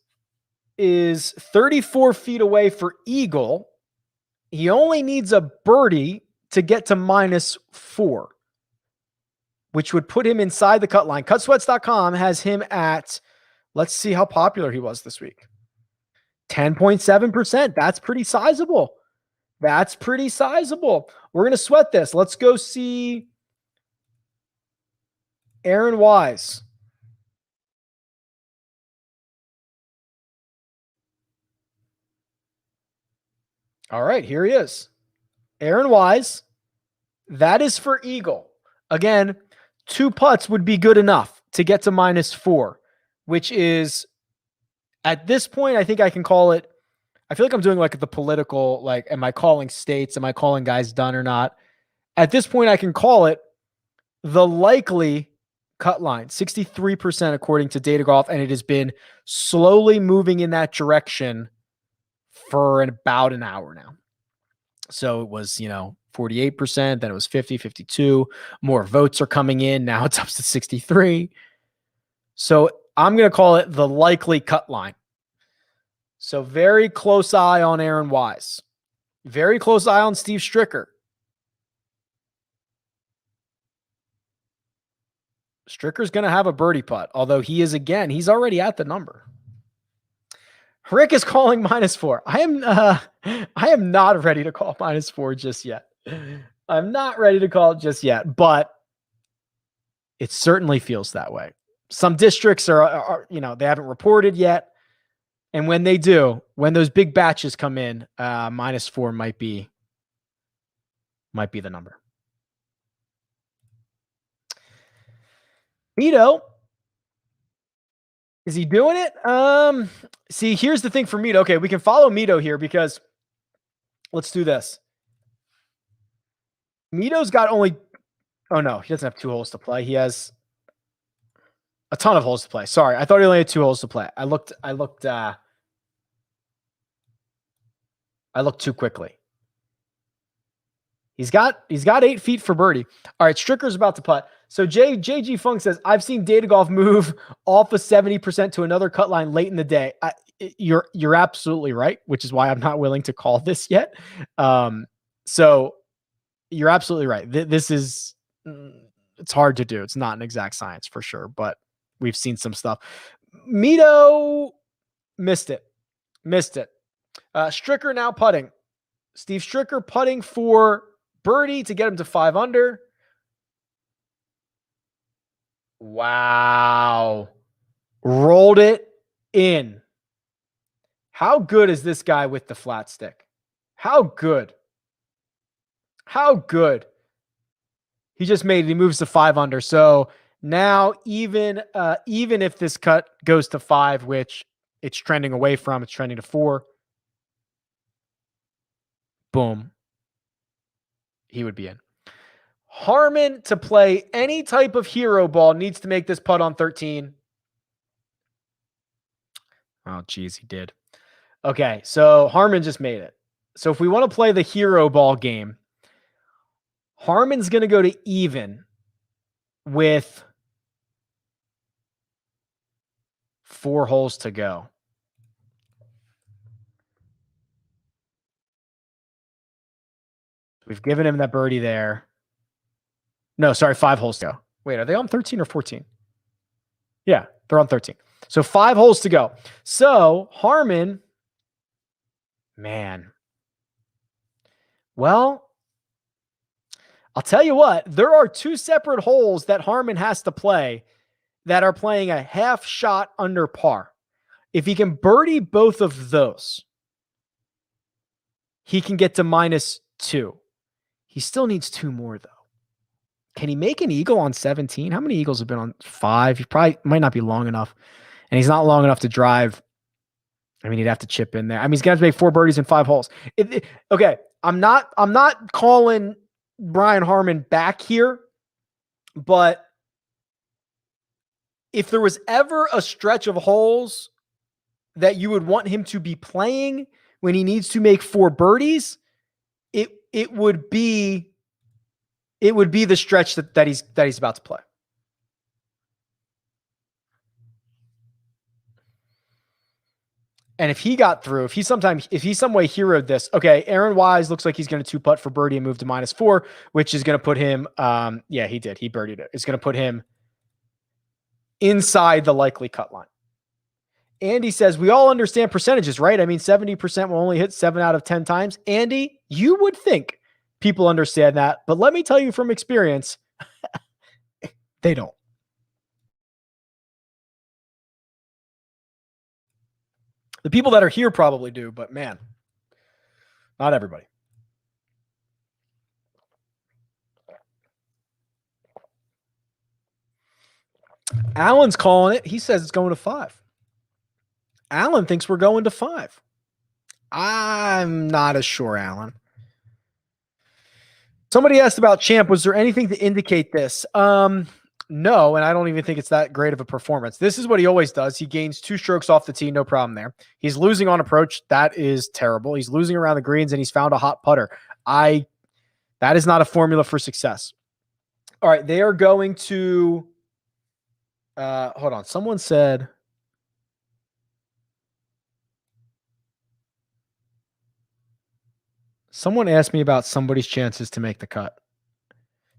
is 34 feet away for eagle. He only needs a birdie to get to -4, which would put him inside the cut line. Cutsweats.com has him at, let's see how popular he was this week. 10.7%. That's pretty sizable. That's pretty sizable. We're going to sweat this. Let's go see Aaron Wise. All right, here he is. Aaron Wise. That is for eagle. Again, 2 putts would be good enough to get to -4, which is, at this point, I think I can call it, I feel like I'm doing like the political, like, am I calling states? Am I calling guys done or not? At this point, I can call it the likely cut line, 63% according to Data Golf, and it has been slowly moving in that direction for about an hour now. So it was, 48%, then it was 50, 52. More votes are coming in. Now it's up to 63. So I'm going to call it the likely cut line. So very close eye on Aaron Wise. Very close eye on Steve Stricker. Stricker's going to have a birdie putt, although he's already at the number. Rick is calling -4. I am not ready to call -4 just yet. I'm not ready to call it just yet, but it certainly feels that way. Some districts are they haven't reported yet. And when they do, when those big batches come in, -4 might be the number. Mito, is he doing it? See, here's the thing for Mito. Okay, we can follow Mito here because let's do this. Mito's got only, oh no, he doesn't have 2 holes to play. He has a ton of holes to play. Sorry, I thought he only had 2 holes to play. I looked too quickly. He's got 8 feet for birdie. All right, Stricker's about to putt. So JG Funk says, I've seen Data Golf move off of 70% to another cut line late in the day. You're absolutely right, which is why I'm not willing to call this yet. So you're absolutely right. This is, it's hard to do. It's not an exact science for sure, but we've seen some stuff. Mito missed it. Stricker now putting. Steve Stricker putting for birdie to get him to 5 under. Wow. Rolled it in. How good is this guy with the flat stick? How good? He just made it. He moves to 5 under. So now even if this cut goes to 5, which it's trending away from, it's trending to 4. Boom. He would be in. Harmon, to play any type of hero ball, needs to make this putt on 13. Oh, geez, he did. Okay, so Harmon just made it. So if we want to play the hero ball game, Harmon's going to go to even with 4 holes to go. We've given him that birdie there. No, sorry, 5 holes to go. Wait, are they on 13 or 14? Yeah, they're on 13. So 5 holes to go. So Harmon, man. Well, I'll tell you what, there are 2 separate holes that Harmon has to play that are playing a half shot under par. If he can birdie both of those, he can get to -2. He still needs 2 more, though. Can he make an eagle on 17? How many eagles have been on 5? He probably might not be long enough. And he's not long enough to drive. I mean, he'd have to chip in there. I mean, he's going to have to make 4 birdies in 5 holes. Okay, I'm not calling Brian Harmon back here, but if there was ever a stretch of holes that you would want him to be playing when he needs to make 4 birdies, it would be the stretch that he's about to play. And if he got through, if he some way heroed this, okay, Aaron Wise looks like he's going to 2-putt for birdie and move to -4, which is going to put him, yeah, he did. He birdied it. It's going to put him inside the likely cut line. Andy says, we all understand percentages, right? I mean, 70% will only hit 7 out of 10 times. Andy, you would think people understand that, but let me tell you from experience, they don't. The people that are here probably do, but man, not everybody. Alan's calling it. He says it's going to 5. Alan thinks we're going to 5. I'm not as sure, Alan. Somebody asked about Champ. Was there anything to indicate this? No, and I don't even think it's that great of a performance. This is what he always does. He gains 2 strokes off the tee, no problem there. He's losing on approach. That is terrible. He's losing around the greens, and he's found a hot putter. That is not a formula for success. All right, they are going to hold on. Someone asked me about somebody's chances to make the cut.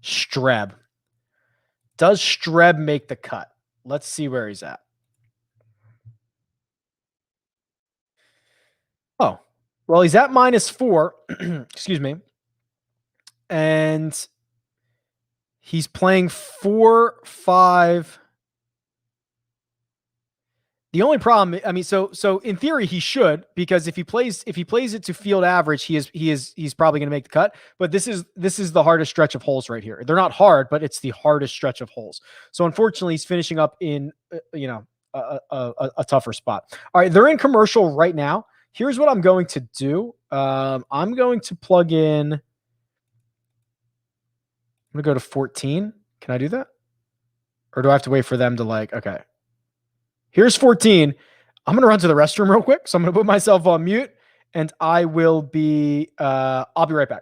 Streb. Does Streb make the cut? Let's see where he's at. Oh, well, he's at -4. Excuse me. And he's playing 4, 5. The only problem, I mean, so in theory he should, because if he plays it to field average, he's probably going to make the cut. But this is the hardest stretch of holes right here. They're not hard, but it's the hardest stretch of holes. So unfortunately, he's finishing up in a tougher spot. All right, they're in commercial right now. Here's what I'm going to do. I'm going to plug in. I'm going to go to 14. Can I do that, or do I have to wait for them to okay? Here's 14. I'm going to run to the restroom real quick. So I'm going to put myself on mute, and I'll be right back.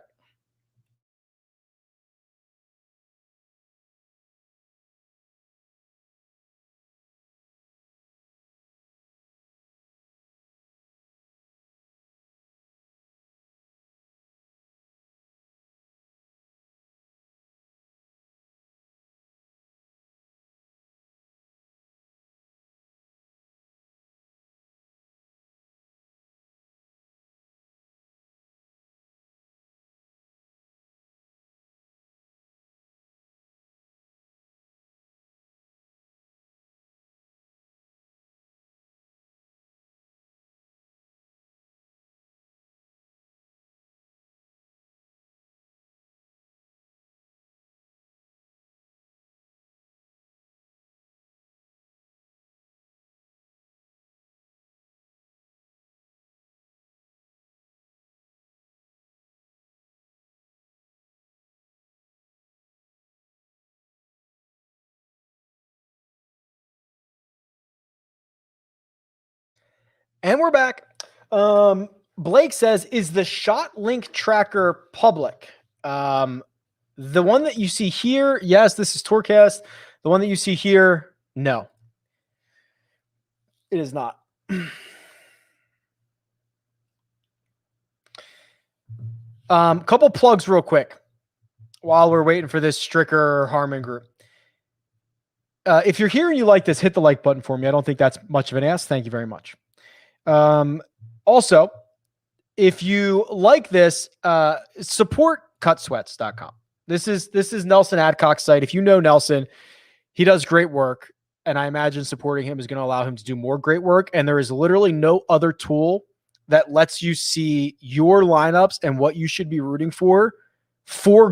And we're back. Blake says, is the shot link tracker public? The one that you see here, yes, this is Tourcast. The one that you see here, no. It is not. Couple plugs real quick while we're waiting for this Stricker Harmon group. If you're here and you like this, hit the like button for me. I don't think that's much of an ask. Thank you very much. Also, if you like this, support cutsweats.com. This is Nelson Adcock's site. If you know Nelson, he does great work, and I imagine supporting him is going to allow him to do more great work. And there is literally no other tool that lets you see your lineups and what you should be rooting for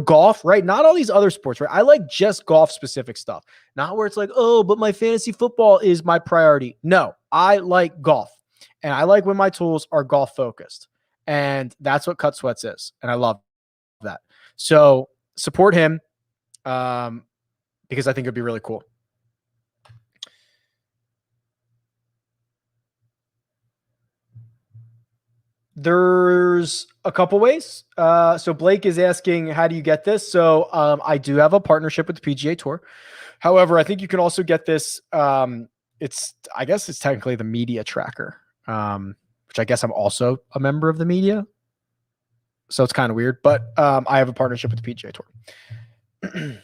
golf, right? Not all these other sports, right? I like just golf specific stuff, not where it's like, oh, but my fantasy football is my priority. No, I like golf, and I like when my tools are golf focused, and that's what Cut Sweats is. And I love that. So support him, because I think it'd be really cool. There's a couple ways. So Blake is asking, how do you get this? So I do have a partnership with the PGA Tour. However, I think you can also get this. I guess it's technically the media tracker. which I guess I'm also a member of the media. So it's kind of weird, but I have a partnership with the PGA Tour.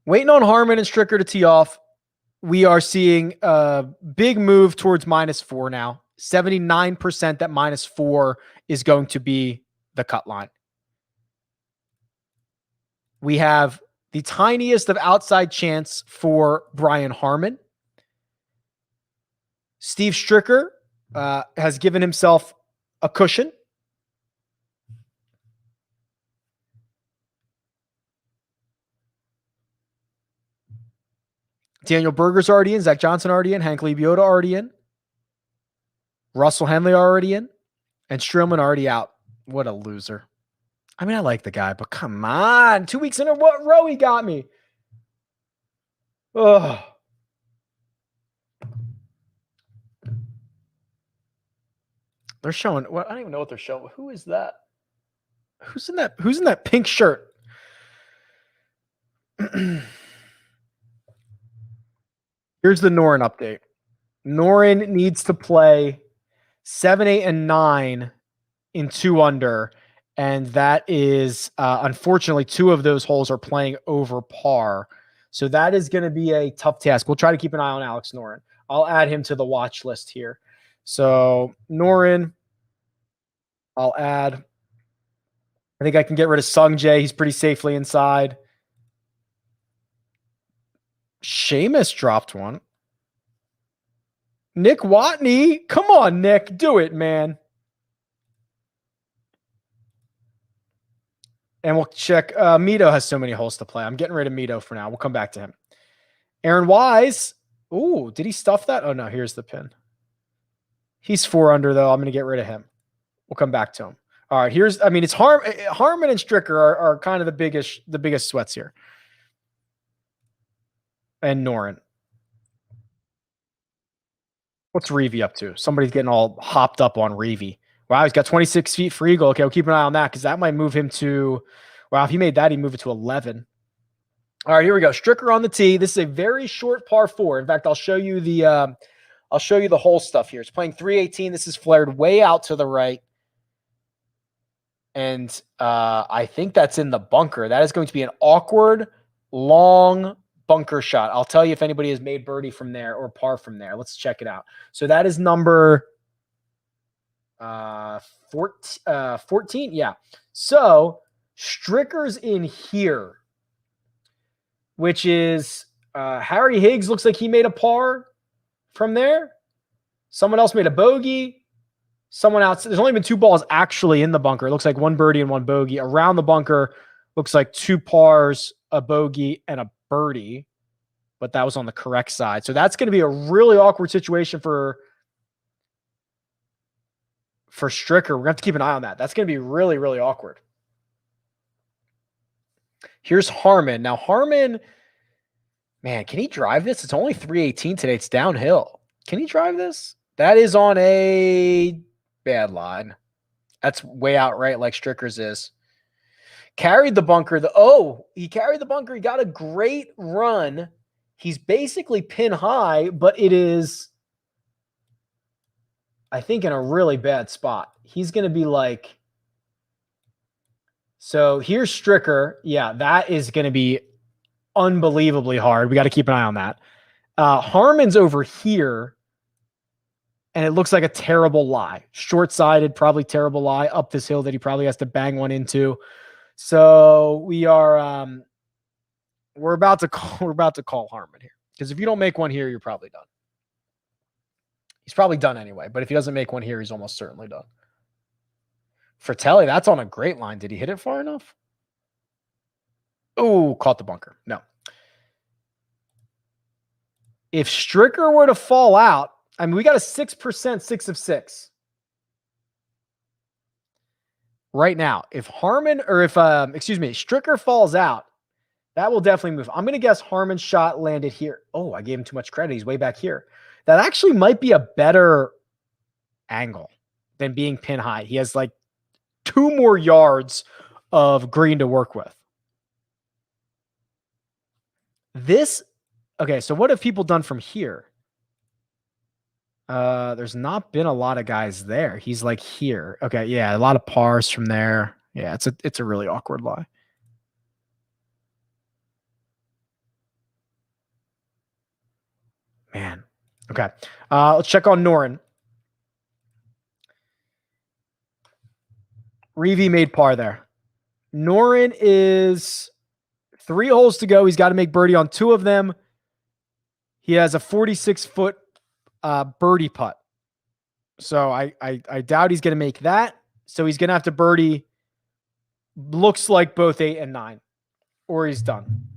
Waiting on Harmon and Stricker to tee off. We are seeing a big move towards -4 now. 79% that -4 is going to be the cut line. We have the tiniest of outside chance for Brian Harmon. Steve Stricker has given himself a cushion. Daniel Berger's already in. Zach Johnson already in. Hank Lebioda already in. Russell Henley already in. And Streelman already out. What a loser. I mean, I like the guy, but come on. 2 weeks in a row he got me. Ugh. They're showing. Well, I don't even know what they're showing. Who is that? Who's in that pink shirt? Here's the Noren update. Noren needs to play 7, 8, and 9 in 2 under. And that is, unfortunately, 2 of those holes are playing over par. So that is going to be a tough task. We'll try to keep an eye on Alex Noren. I'll add him to the watch list here. So Noren, I'll add. I think I can get rid of Sung Jae. He's pretty safely inside. Seamus dropped one. Nick Watney. Come on, Nick. Do it, man. And we'll check. Mito has so many holes to play. I'm getting rid of Mito for now. We'll come back to him. Aaron Wise. Ooh, did he stuff that? Oh, no. Here's the pin. He's 4 under, though. I'm going to get rid of him. We'll come back to him. All right. It's Harmon and Stricker are kind of the biggest sweats here. And Noren. What's Reevy up to? Somebody's getting all hopped up on Reevy. Wow, he's got 26 feet for eagle. Okay, we'll keep an eye on that because that might move him to. Wow, if he made that, he'd move it to 11. All right, here we go. Stricker on the tee. This is a very short par 4. In fact, I'll show you the whole stuff here. It's playing 318. This is flared way out to the right. And I think that's in the bunker. That is going to be an awkward, long bunker shot. I'll tell you if anybody has made birdie from there or par from there. Let's check it out. So that is number 14. Yeah. So Stricker's in here, which is Harry Higgs looks like he made a par from there. Someone else made a bogey. Someone else. There's only been 2 balls actually in the bunker. It looks like 1 birdie and 1 bogey. Around the bunker looks like 2 pars, a bogey, and a birdie. But that was on the correct side. So that's going to be a really awkward situation for Stricker. We're going to have to keep an eye on that. That's going to be really, really awkward. Here's Harmon. Now, Harmon, man, can he drive this? It's only 318 today. It's downhill. Can he drive this? That is on a bad line. That's way out right like Stricker's is. Carried the bunker. He carried the bunker. He got a great run. He's basically pin high, but it is, I think, in a really bad spot. He's going to be like, so here's Stricker. Yeah, that is going to be unbelievably hard. We got to keep an eye on that. Harmon's over here, and it looks like a terrible lie. Short-sided, probably terrible lie up this hill that he probably has to bang one into. So we are we're about to call Harmon here, because if you don't make one here, you're probably done. He's probably done anyway, but if he doesn't make one here, he's almost certainly done. Fratelli, that's on a great line. Did he hit it far enough? Oh, caught the bunker. No. If Stricker were to fall out, I mean, we got a 6%, 6 of 6. Right now, if Stricker falls out, that will definitely move. I'm going to guess Harmon's shot landed here. Oh, I gave him too much credit. He's way back here. That actually might be a better angle than being pin high. He has like 2 more yards of green to work with. Okay, so what have people done from here? There's not been a lot of guys there. He's like here. Okay, yeah, a lot of pars from there. Yeah, it's a really awkward lie. Man. Okay. Let's check on Norin. Reeve made par there. Norin is 3 holes to go. He's got to make birdie on 2 of them. He has a 46-foot birdie putt. So I doubt he's going to make that. So he's going to have to birdie, looks like both 8 and 9, or he's done.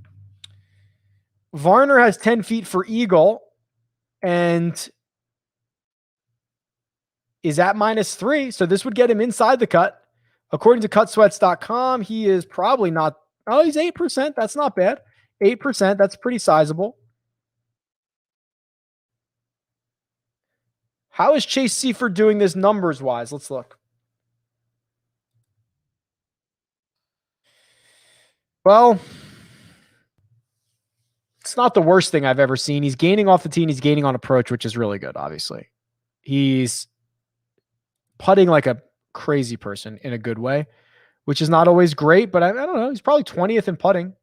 Varner has 10 feet for eagle and is at -3. So this would get him inside the cut. According to cutsweats.com, he is probably not. Oh, he's 8%. That's not bad. 8%. That's pretty sizable. How is Chase Seifert doing this numbers wise? Let's look. Well, it's not the worst thing I've ever seen. He's gaining off the tee. He's gaining on approach, which is really good, obviously. He's putting like a crazy person in a good way, which is not always great, but I don't know. He's probably 20th in putting.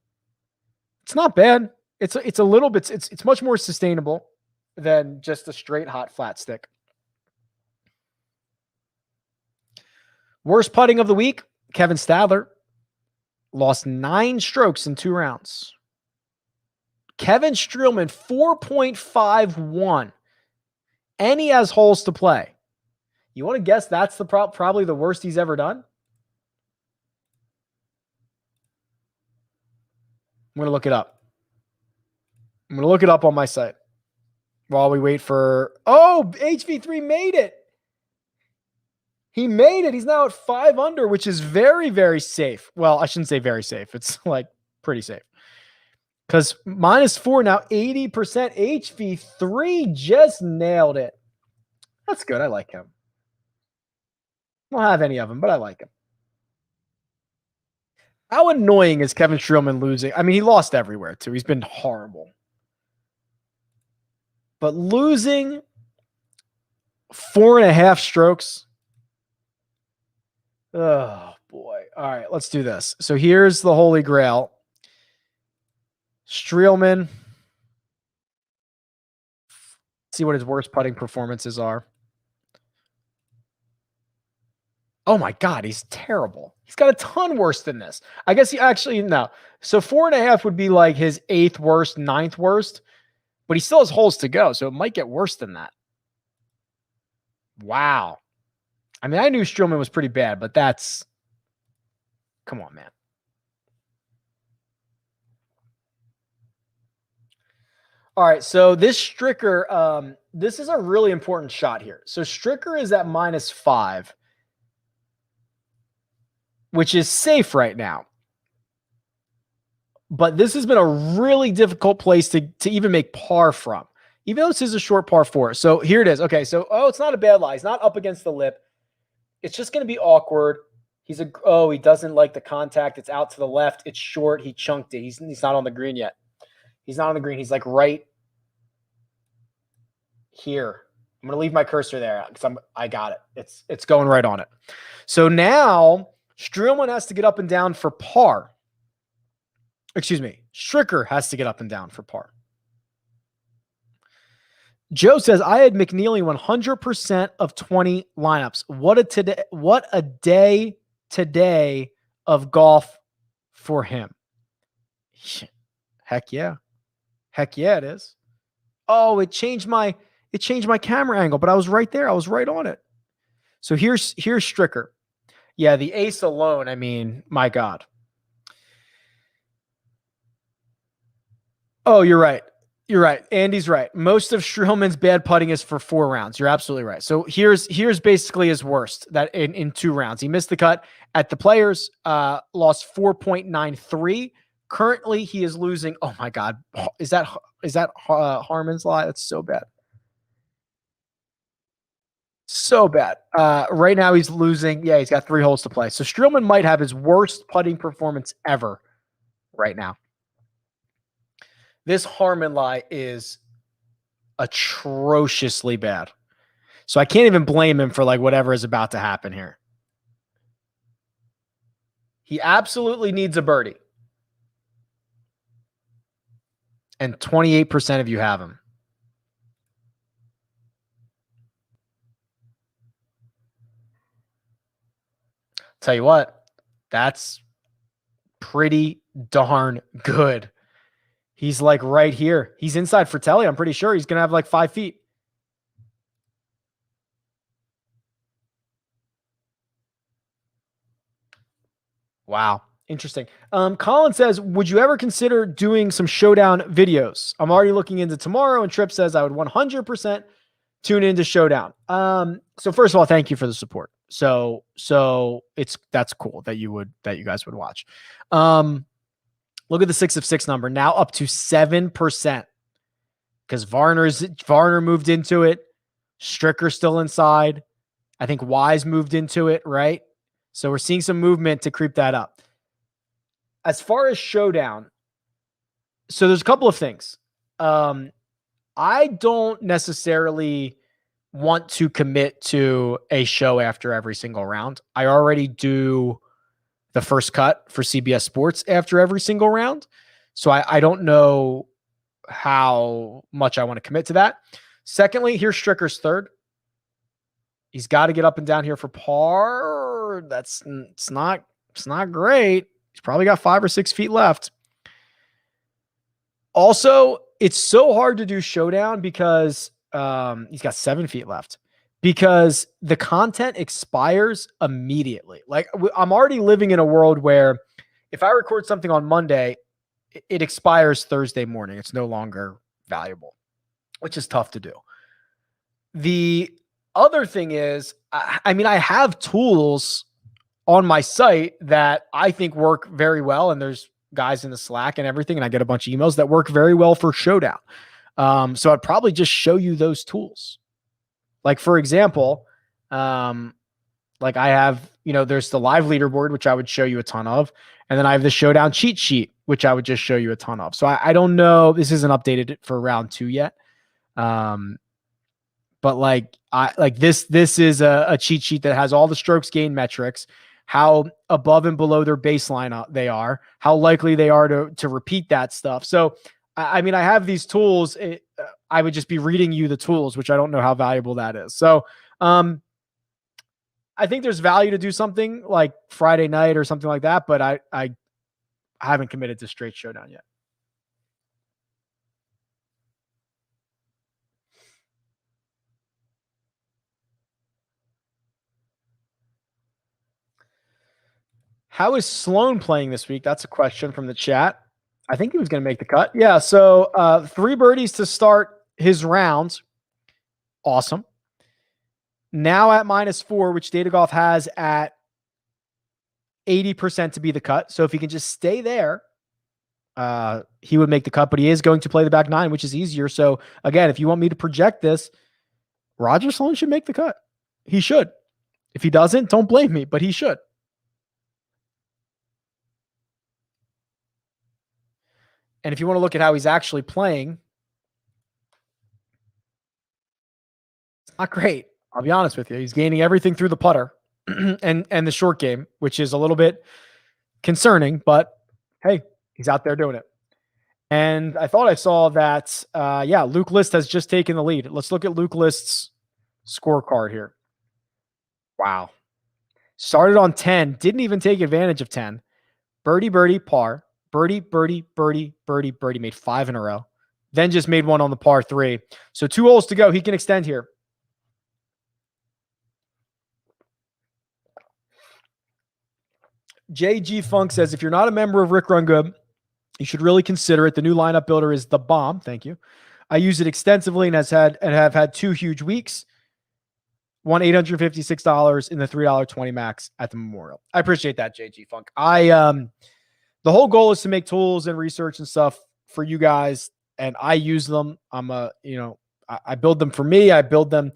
It's not bad. It's a little bit, it's much more sustainable than just a straight hot flat stick. Worst putting of the week, Kevin Stadler. Lost 9 strokes in 2 rounds. Kevin Streelman, 4.51. And he has holes to play. You want to guess that's the probably the worst he's ever done? I'm going to look it up. I'm going to look it up on my site while we wait for... Oh, HV3 made it. He made it. He's now at 5 under, which is very, very safe. Well, I shouldn't say very safe. It's like pretty safe. Because -4 now, 80%. HV3 just nailed it. That's good. I like him. I don't have any of them, but I like him. How annoying is Kevin Streelman losing? I mean, he lost everywhere, too. He's been horrible. But losing 4.5 strokes... Oh, boy. All right, let's do this. So here's the Holy Grail. Streelman. See what his worst putting performances are. Oh, my God. He's terrible. He's got a ton worse than this. I guess he actually, no. So 4.5 would be like his 8th worst, 9th worst. But he still has holes to go, so it might get worse than that. Wow. I mean, I knew Streelman was pretty bad, but that's... Come on, man. All right, so this Stricker, this is a really important shot here. So Stricker is at -5, which is safe right now. But this has been a really difficult place to even make par from, even though this is a short par 4. So here it is. Okay, so, it's not a bad lie. He's not up against the lip. It's just going to be awkward. He doesn't like the contact. It's out to the left. It's short. He chunked it. He's not on the green yet. He's not on the green. He's like right here. I'm going to leave my cursor there because I got it. It's going right on it. So now Streelman has to get up and down for par. Excuse me. Stricker has to get up and down for par. Joe says, I had McNeely 100% of 20 lineups. What a day today of golf for him. Heck yeah. Heck yeah, it is. Oh, it changed my camera angle, but I was right there. I was right on it. So here's Stricker. Yeah, the ace alone, I mean, my God. Oh, you're right. You're right. Andy's right. Most of Streelman's bad putting is for 4 rounds. You're absolutely right. So here's basically his worst that in 2 rounds. He missed the cut at the Players, lost 4.93. Currently, he is losing. Oh my God. Is that Harmon's lie? That's so bad. So bad. Right now he's losing. Yeah, he's got 3 holes to play. So Streelman might have his worst putting performance ever right now. This Harmon lie is atrociously bad. So I can't even blame him for like whatever is about to happen here. He absolutely needs a birdie. And 28% of you have him. Tell you what, that's pretty darn good. He's like right here. He's inside Fratelli. I'm pretty sure he's going to have like 5 feet. Wow. Interesting. Colin says, would you ever consider doing some Showdown videos? I'm already looking into tomorrow, and Tripp says I would 100% tune into Showdown. So first of all, thank you for the support. So that's cool that you guys would watch. Look at the 6 of 6 number now up to 7% because Varner moved into it. Stricker still inside. I think Wise moved into it, right? So we're seeing some movement to creep that up. As far as Showdown, so there's a couple of things. I don't necessarily want to commit to a show after every single round. I already do the first cut for CBS Sports after every single round. So I don't know how much I want to commit to that. Secondly, here's Stricker's third. He's got to get up and down here for par. It's not great. He's probably got 5 or 6 feet left. Also, it's so hard to do Showdown because he's got 7 feet left because the content expires immediately. Like I'm already living in a world where if I record something on Monday, it expires Thursday morning. It's no longer valuable, which is tough to do. The other thing is, I mean, I have tools on my site that I think work very well. And there's guys in the Slack and everything. And I get a bunch of emails that work very well for Showdown. So I'd probably just show you those tools. Like for example, like I have, there's the live leaderboard, which I would show you a ton of. And then I have the Showdown cheat sheet, which I would just show you a ton of. So I don't know. This isn't updated for round 2 yet. But this is a cheat sheet that has all the strokes gain metrics, how above and below their baseline they are, how likely they are to repeat that stuff. So, I mean, I have these tools. I would just be reading you the tools, which I don't know how valuable that is. So, I think there's value to do something like Friday night or something like that, but I haven't committed to straight Showdown yet. How is Sloan playing this week? That's a question from the chat. I think he was going to make the cut. Yeah. So 3 birdies to start his round. Awesome. Now at -4, which Data Golf has at 80% to be the cut. So if he can just stay there, he would make the cut, but he is going to play the back 9, which is easier. So again, if you want me to project this, Roger Sloan should make the cut. He should. If he doesn't, don't blame me, but he should. And if you want to look at how he's actually playing, it's not great. I'll be honest with you. He's gaining everything through the putter and the short game, which is a little bit concerning, but hey, he's out there doing it. And I thought I saw that, Luke List has just taken the lead. Let's look at Luke List's scorecard here. Wow. Started on 10, didn't even take advantage of 10. Birdie, birdie, par. Birdie, birdie, birdie, birdie, birdie. Made 5 in a row. Then just made one on the par 3. So 2 holes to go. He can extend here. JG Funk says, if you're not a member of Rick Run Good, you should really consider it. The new lineup builder is the bomb. Thank you. I use it extensively and have had 2 huge weeks. Won $856 in the $3.20 max at the Memorial. I appreciate that, JG Funk. The whole goal is to make tools and research and stuff for you guys, and I use them. I build them for me. I build them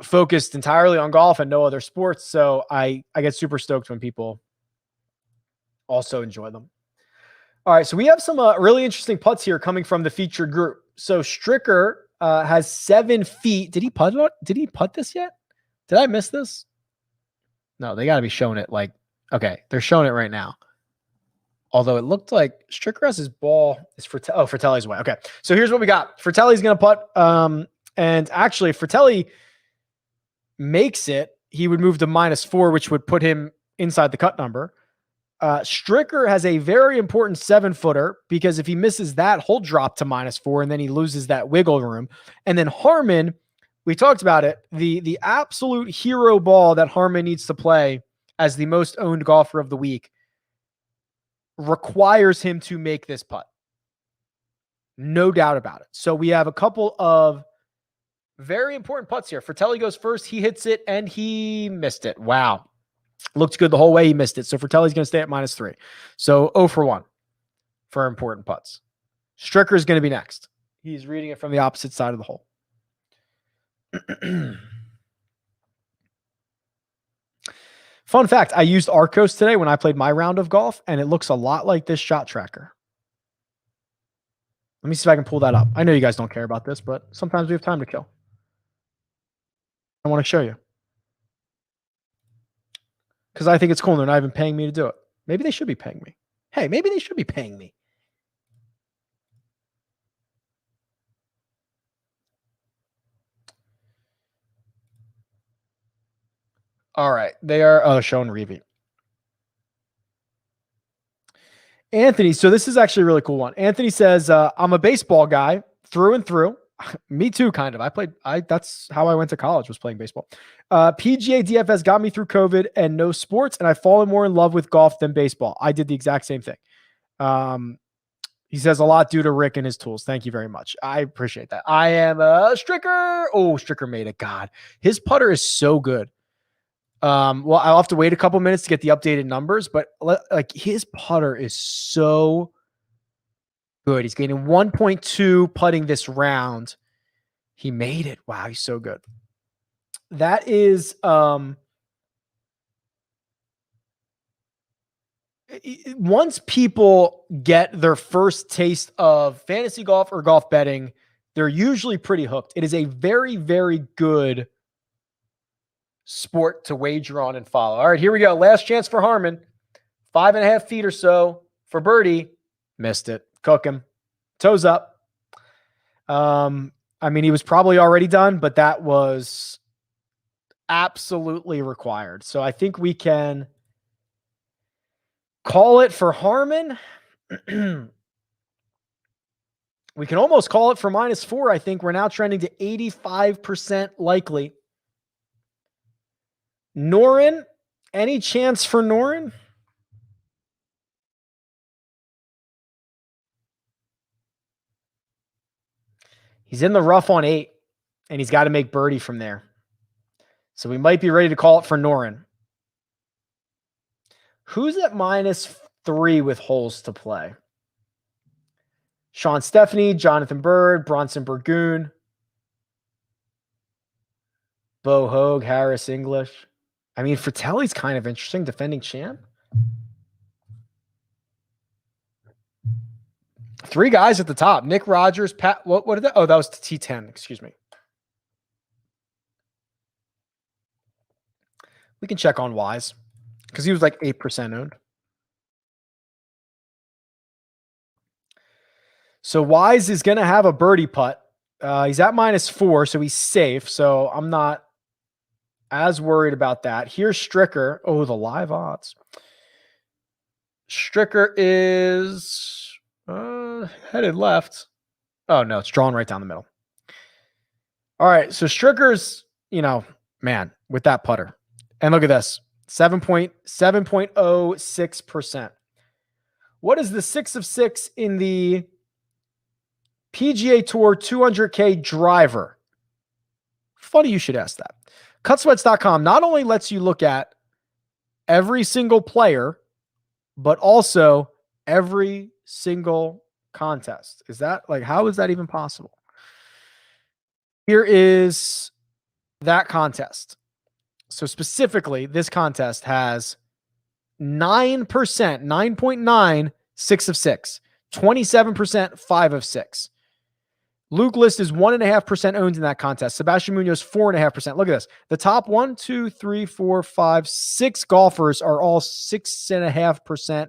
focused entirely on golf and no other sports. So I get super stoked when people also enjoy them. All right, so we have some really interesting putts here coming from the featured group. So Stricker has 7 feet. Did he putt this yet? Did I miss this? No, they got to be showing it like, okay, they're showing it right now. Although it looked like Stricker has his ball is Fratelli's way. Okay. So here's what we got. Fratelli's going to putt. And actually, if Fratelli makes it, he would move to -4, which would put him inside the cut number. Stricker has a very important 7-footer because if he misses that, he'll drop to -4 and then he loses that wiggle room. And then Harmon, we talked about it, the absolute hero ball that Harmon needs to play as the most owned golfer of the week requires him to make this putt. No doubt about it. So we have a couple of very important putts here. Fratelli goes first. He hits it and he missed it. Wow. Looked good the whole way. He missed it. So Fratelli's going to stay at -3. So 0 for 1 for important putts. Stricker is going to be next. He's reading it from the opposite side of the hole. Fun fact, I used Arcos today when I played my round of golf, and it looks a lot like this shot tracker. Let me see if I can pull that up. I know you guys don't care about this, but sometimes we have time to kill. I want to show you. Because I think it's cool. They're not even paying me to do it. Maybe they should be paying me. Hey, maybe they should be paying me. All right. They are showing Reevy. Anthony, so this is actually a really cool one. Anthony says, I'm a baseball guy through and through. Me too, kind of. That's how I went to college, was playing baseball. PGA DFS got me through COVID and no sports, and I've fallen more in love with golf than baseball. I did the exact same thing. He says a lot due to Rick and his tools. Thank you very much. I appreciate that. I am a Stricker. Oh, Stricker made it. God, his putter is so good. Well, I'll have to wait a couple minutes to get the updated numbers, but like his putter is so good. He's gaining 1.2 putting this round. He made it. Wow, he's so good. That is once people get their first taste of fantasy golf or golf betting, they're usually pretty hooked. It is a very, very good sport to wager on and follow. All right, here we go. Last chance for Harmon. 5.5 feet or so for birdie. Missed it. Cook him. Toes up. I mean, he was probably already done, but that was absolutely required. So I think we can call it for Harmon. We can almost call it for -4. I think we're now trending to 85% likely. Norin, any chance for Norin? He's in the rough on 8, and he's got to make birdie from there. So we might be ready to call it for Norin. Who's at -3 with holes to play? Sean Stephanie, Jonathan Bird, Bronson Burgoon, Bo Hogue, Harris English. I mean, Fratelli's kind of interesting, defending champ. 3 guys at the top. Nick Rogers, Pat. What did that? Oh, that was T10. Excuse me. We can check on Wise because he was like 8% owned. So Wise is going to have a birdie putt. He's at -4, so he's safe. So I'm not as worried about that. Here's Stricker. Oh, the live odds. Stricker is headed left. Oh, no, it's drawn right down the middle. All right, so Stricker's, man, with that putter. And look at this, 7.06%. What is the 6 of 6 in the PGA Tour 200K driver? Funny you should ask that. Cutsweats.com not only lets you look at every single player, but also every single contest. Is that how is that even possible? Here is that contest. So specifically, this contest has 9%, 9.9, 6 of 6, 27%, 5 of 6. Luke List is 1.5% owned in that contest. Sebastian Munoz, 4.5%. Look at this. The top 1, 2, 3, 4, 5, 6 golfers are all 6.5%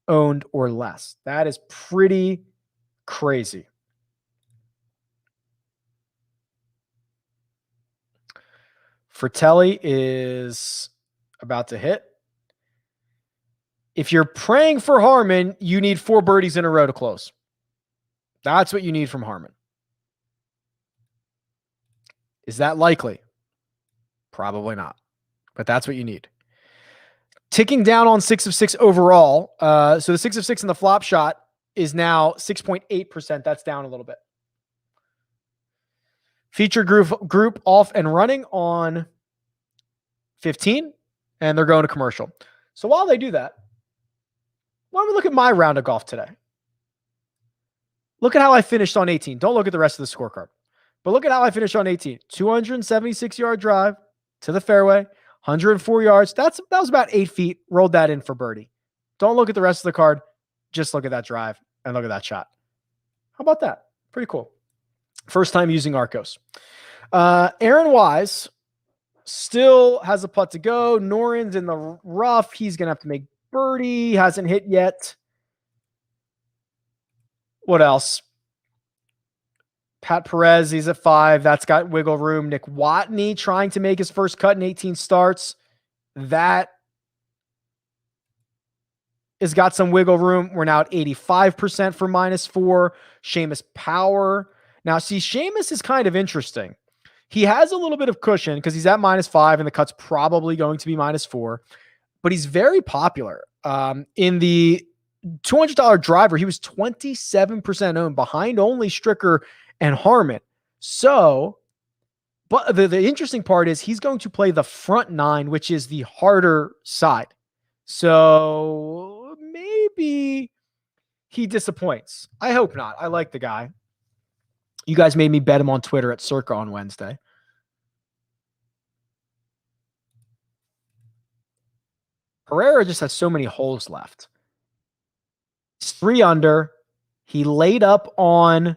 owned or less. That is pretty crazy. Fratelli is about to hit. If you're praying for Harmon, you need 4 birdies in a row to close. That's what you need from Harmon. Is that likely? Probably not. But that's what you need. Ticking down on 6 of 6 overall. So the 6 of 6 in the flop shot is now 6.8%. That's down a little bit. Feature group off and running on 15, and they're going to commercial. So while they do that, why don't we look at my round of golf today? Look at how I finished on 18. Don't look at the rest of the scorecard. But look at how I finished on 18. 276-yard drive to the fairway, 104 yards. That was about 8 feet. Rolled that in for birdie. Don't look at the rest of the card. Just look at that drive and look at that shot. How about that? Pretty cool. First time using Arccos. Aaron Wise still has a putt to go. Noren's in the rough. He's going to have to make birdie. Hasn't hit yet. What else? Pat Perez, he's at 5. That's got wiggle room. Nick Watney trying to make his first cut in 18 starts. That has got some wiggle room. We're now at 85% for -4. Seamus Power. Now, see, Seamus is kind of interesting. He has a little bit of cushion because he's at -5 and the cut's probably going to be -4. But he's very popular. In the $200 driver, he was 27% owned behind only Stricker and Harmon. So, but the interesting part is he's going to play the front 9, which is the harder side. So maybe he disappoints. I hope not. I like the guy. You guys made me bet him on Twitter at Circa on Wednesday. Herrera just has so many holes left. He's 3 under. He laid up on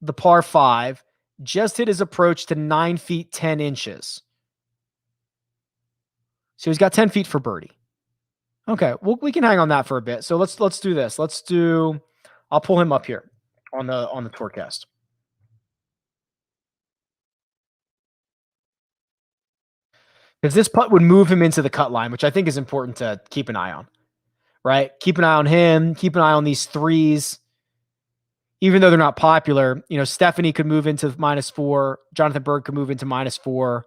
the par 5, just hit his approach to 9 feet, 10 inches. So he's got 10 feet for birdie. Okay, well, we can hang on that for a bit. So let's do this. I'll pull him up here on the forecast. Because this putt would move him into the cut line, which I think is important to keep an eye on. Right? Keep an eye on him. Keep an eye on these 3s. Even though they're not popular, Stephanie could move into -4. Jonathan Berg could move into -4.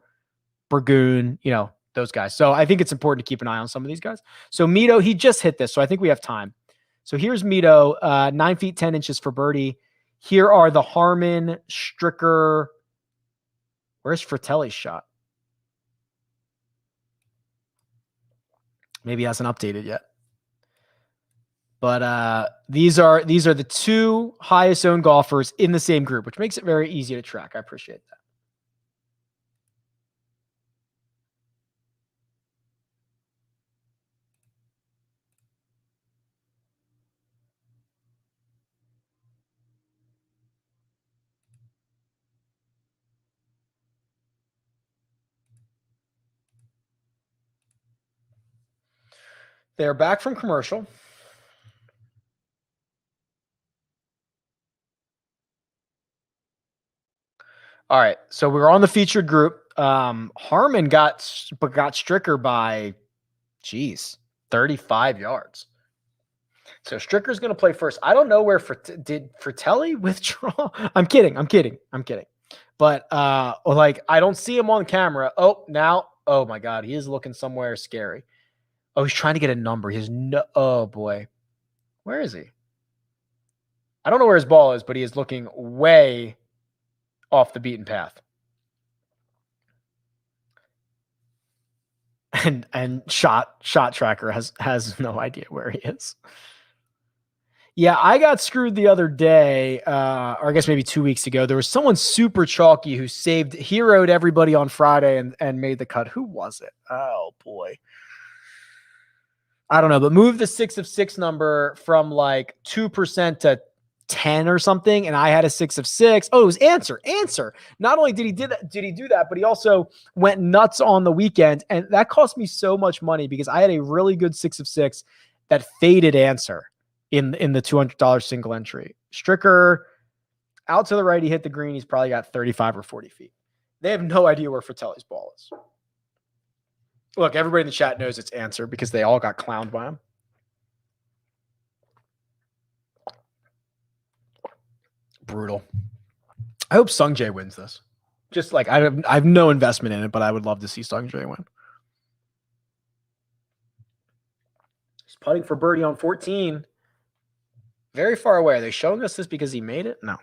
Burgoon, those guys. So I think it's important to keep an eye on some of these guys. So Mito, he just hit this, so I think we have time. So here's Mito, 9 feet, 10 inches for birdie. Here are the Harmon, Stricker. Where's Fratelli's shot? Maybe he hasn't updated yet. But these are the 2 highest owned golfers in the same group, which makes it very easy to track. I appreciate that. They're back from commercial. All right, so we're on the featured group. Harmon got Stricker by, 35 yards. So Stricker's going to play first. I don't know where did Fratelli withdraw. I'm kidding. But I don't see him on camera. Oh my God, he is looking somewhere scary. Oh, he's trying to get a number. Oh boy, where is he? I don't know where his ball is, but he is looking way off the beaten path. And shot tracker has no idea where he is. Yeah, I got screwed the other day, or I guess maybe 2 weeks ago. There was someone super chalky who heroed everybody on Friday and made the cut. Who was it? Oh boy. I don't know, but move the 6 of 6 number from 2% to 10 or something, and I had a 6 of 6. Oh, it was answer. Not only did he do that, but he also went nuts on the weekend, and that cost me so much money because I had a really good 6 of 6 that faded answer in the $200 single entry. Stricker out to the right, he hit the green. He's probably got 35 or 40 feet. They have no idea where Fratelli's ball is. Look, everybody in the chat knows it's answer because they all got clowned by him. Brutal. I hope Sung Jae wins this. Just like I have no investment in it, but I would love to see Sung Jae win. He's putting for birdie on 14. Very far away. Are they showing us this because he made it? No.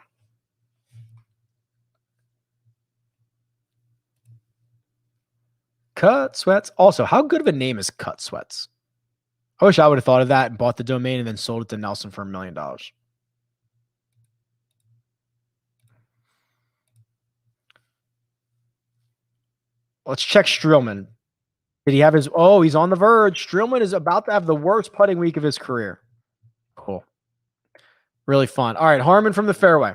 Cut Sweats. Also, how good of a name is Cut Sweats? I wish I would have thought of that and bought the domain and then sold it to Nelson for $1 million. Let's check Streelman. Did he have his... Oh, he's on the verge. Streelman is about to have the worst putting week of his career. Cool. Really fun. All right, Harmon from the fairway.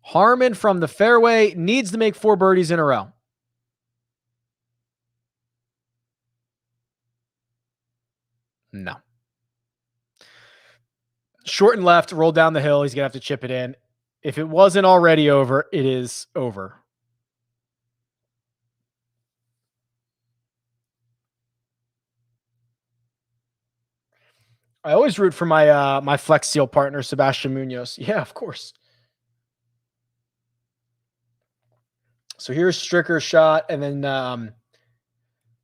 Harmon from the fairway needs to make 4 birdies in a row. No. Short and left, roll down the hill. He's going to have to chip it in. If it wasn't already over, it is over. I always root for my my Flex Seal partner, Sebastian Munoz. Yeah, of course. So here's Stricker's shot, and then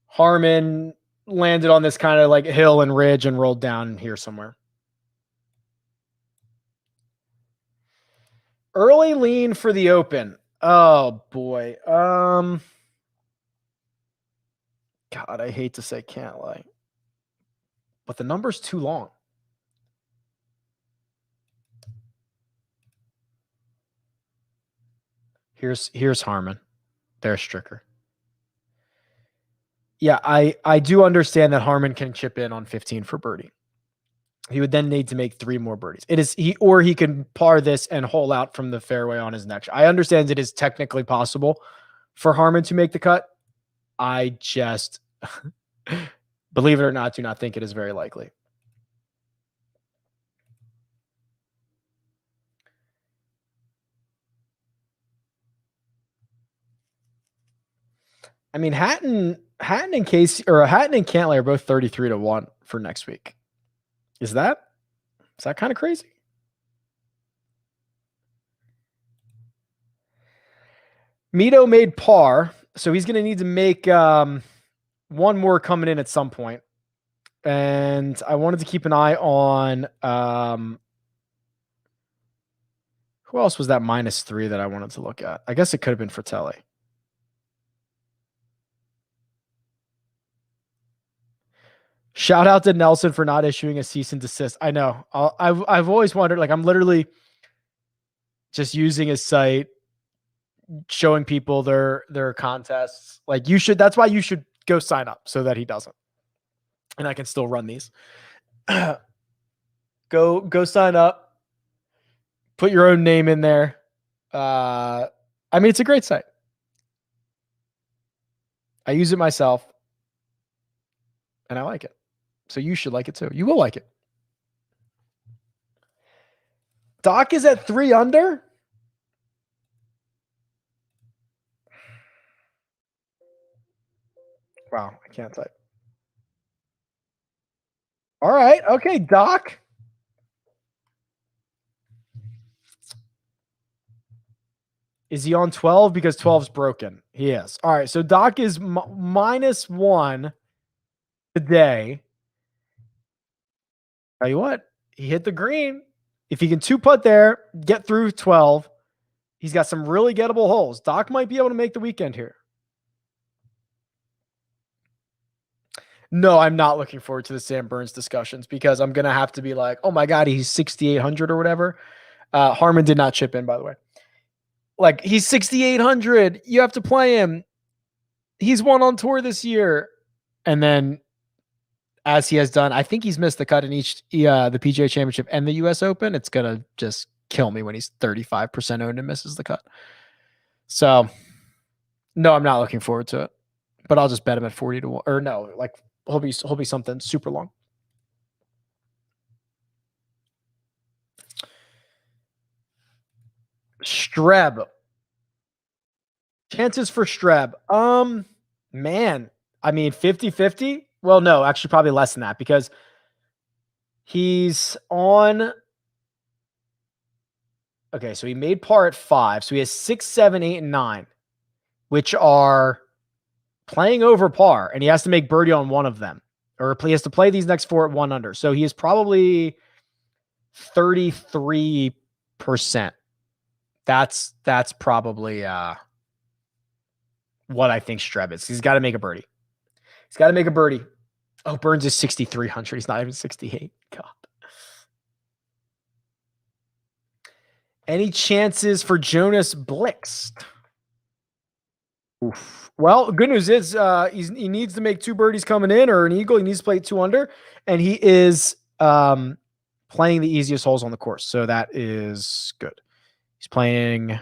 Harmon landed on this kind of like hill and ridge and rolled down here somewhere. Early lean for the Open. Oh boy. God, I hate to say can't lie, but the number's too long. Here's Harmon. There's Stricker. Yeah, I do understand that Harmon can chip in on 15 for birdie. He would then need to make 3 more birdies. He can par this and hole out from the fairway on his next. I understand it is technically possible for Harmon to make the cut. I just, believe it or not, do not think it is very likely. I mean, Hatton and Casey, or Hatton and Cantlay are both 33-1 for next week. Is that kind of crazy? Mito made par, so he's going to need to make one more coming in at some point. And I wanted to keep an eye on who else was that -3 that I wanted to look at? I guess it could have been Fratelli. Shout out to Nelson for not issuing a cease and desist. I know. I've always wondered, like, I'm literally just using his site, showing people their contests. Like, that's why you should go sign up so that he doesn't. And I can still run these. Go sign up. Put your own name in there. I mean, it's a great site. I use it myself. And I like it. So you should like it too. You will like it. Doc is at 3 under. Wow, I can't type. All right. Okay, Doc. Is he on 12? Because 12's broken. He is. All right. So Doc is -1 today. Tell you what, he hit the green. If he can 2-putt there, get through 12, he's got some really gettable holes. Doc might be able to make the weekend here. No, I'm not looking forward to the Sam Burns discussions because I'm going to have to be like, oh my God, he's 6,800 or whatever. Harmon did not chip in, by the way. Like, he's 6,800. You have to play him. He's won on tour this year. And then as he has done. I think he's missed the cut in each the PGA Championship and the US Open. It's going to just kill me when he's 35% owned and misses the cut. So, no, I'm not looking forward to it. But I'll just bet him at 40 to 1. Or no, like he'll be something super long. Streb. Chances for Streb. Man, I mean 50-50. Well, no, actually probably less than that because he's on. Okay, so he made par at 5. So he has 6, 7, 8, and 9, which are playing over par, and he has to make birdie on one of them. Or he has to play these next 4 at 1 under. So he is probably 33%. That's probably what I think Streb is. He's got to make a birdie. Oh, Burns is 6,300. He's not even 68. God. Any chances for Jonas Blixt? Oof. Well, good news is he needs to make 2 birdies coming in or an eagle. He needs to play 2 under, and he is playing the easiest holes on the course. So that is good. He's playing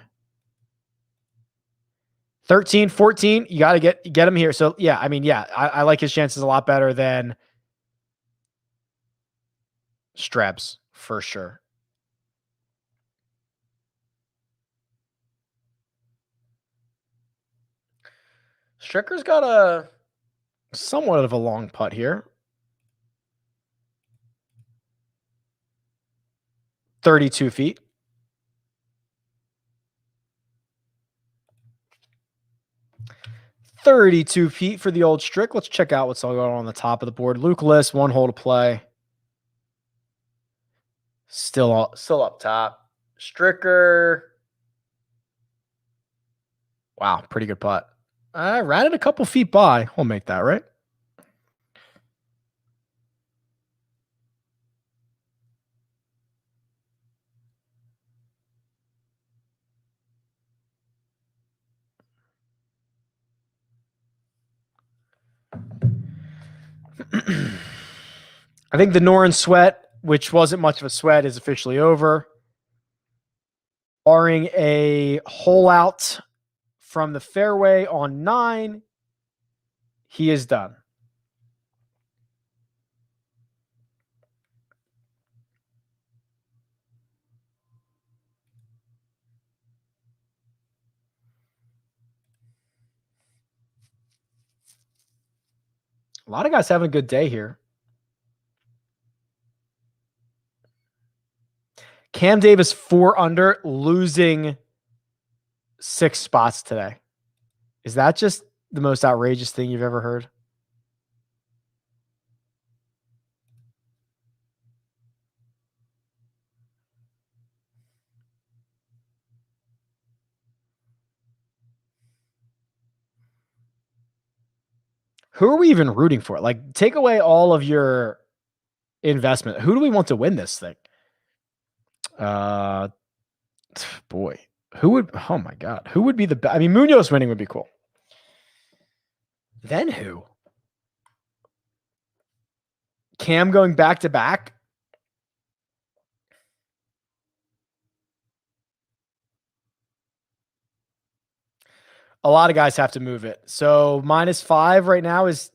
13, 14. You got to get him here. So yeah, I mean, yeah, I like his chances a lot better than Streb's for sure. Stricker's got a somewhat of a long putt here. 32 feet. For the old Strick. Let's check out what's all going on the top of the board. Luke List, 1 hole to play. Still up top. Stricker. Wow, pretty good putt. I ran it a couple feet by. We'll make that, right? I think the Noren sweat, which wasn't much of a sweat, is officially over. Barring a hole out from the fairway on 9, he is done. A lot of guys having a good day here. Cam Davis 4 under, losing 6 spots today. Is that just the most outrageous thing you've ever heard? Who are we even rooting for? Like, take away all of your investment. Who do we want to win this thing? Boy, who would? Oh my God, who would be the best? I mean, Munoz winning would be cool. Then who? Cam going back to back. A lot of guys have to move it. So -5 right now is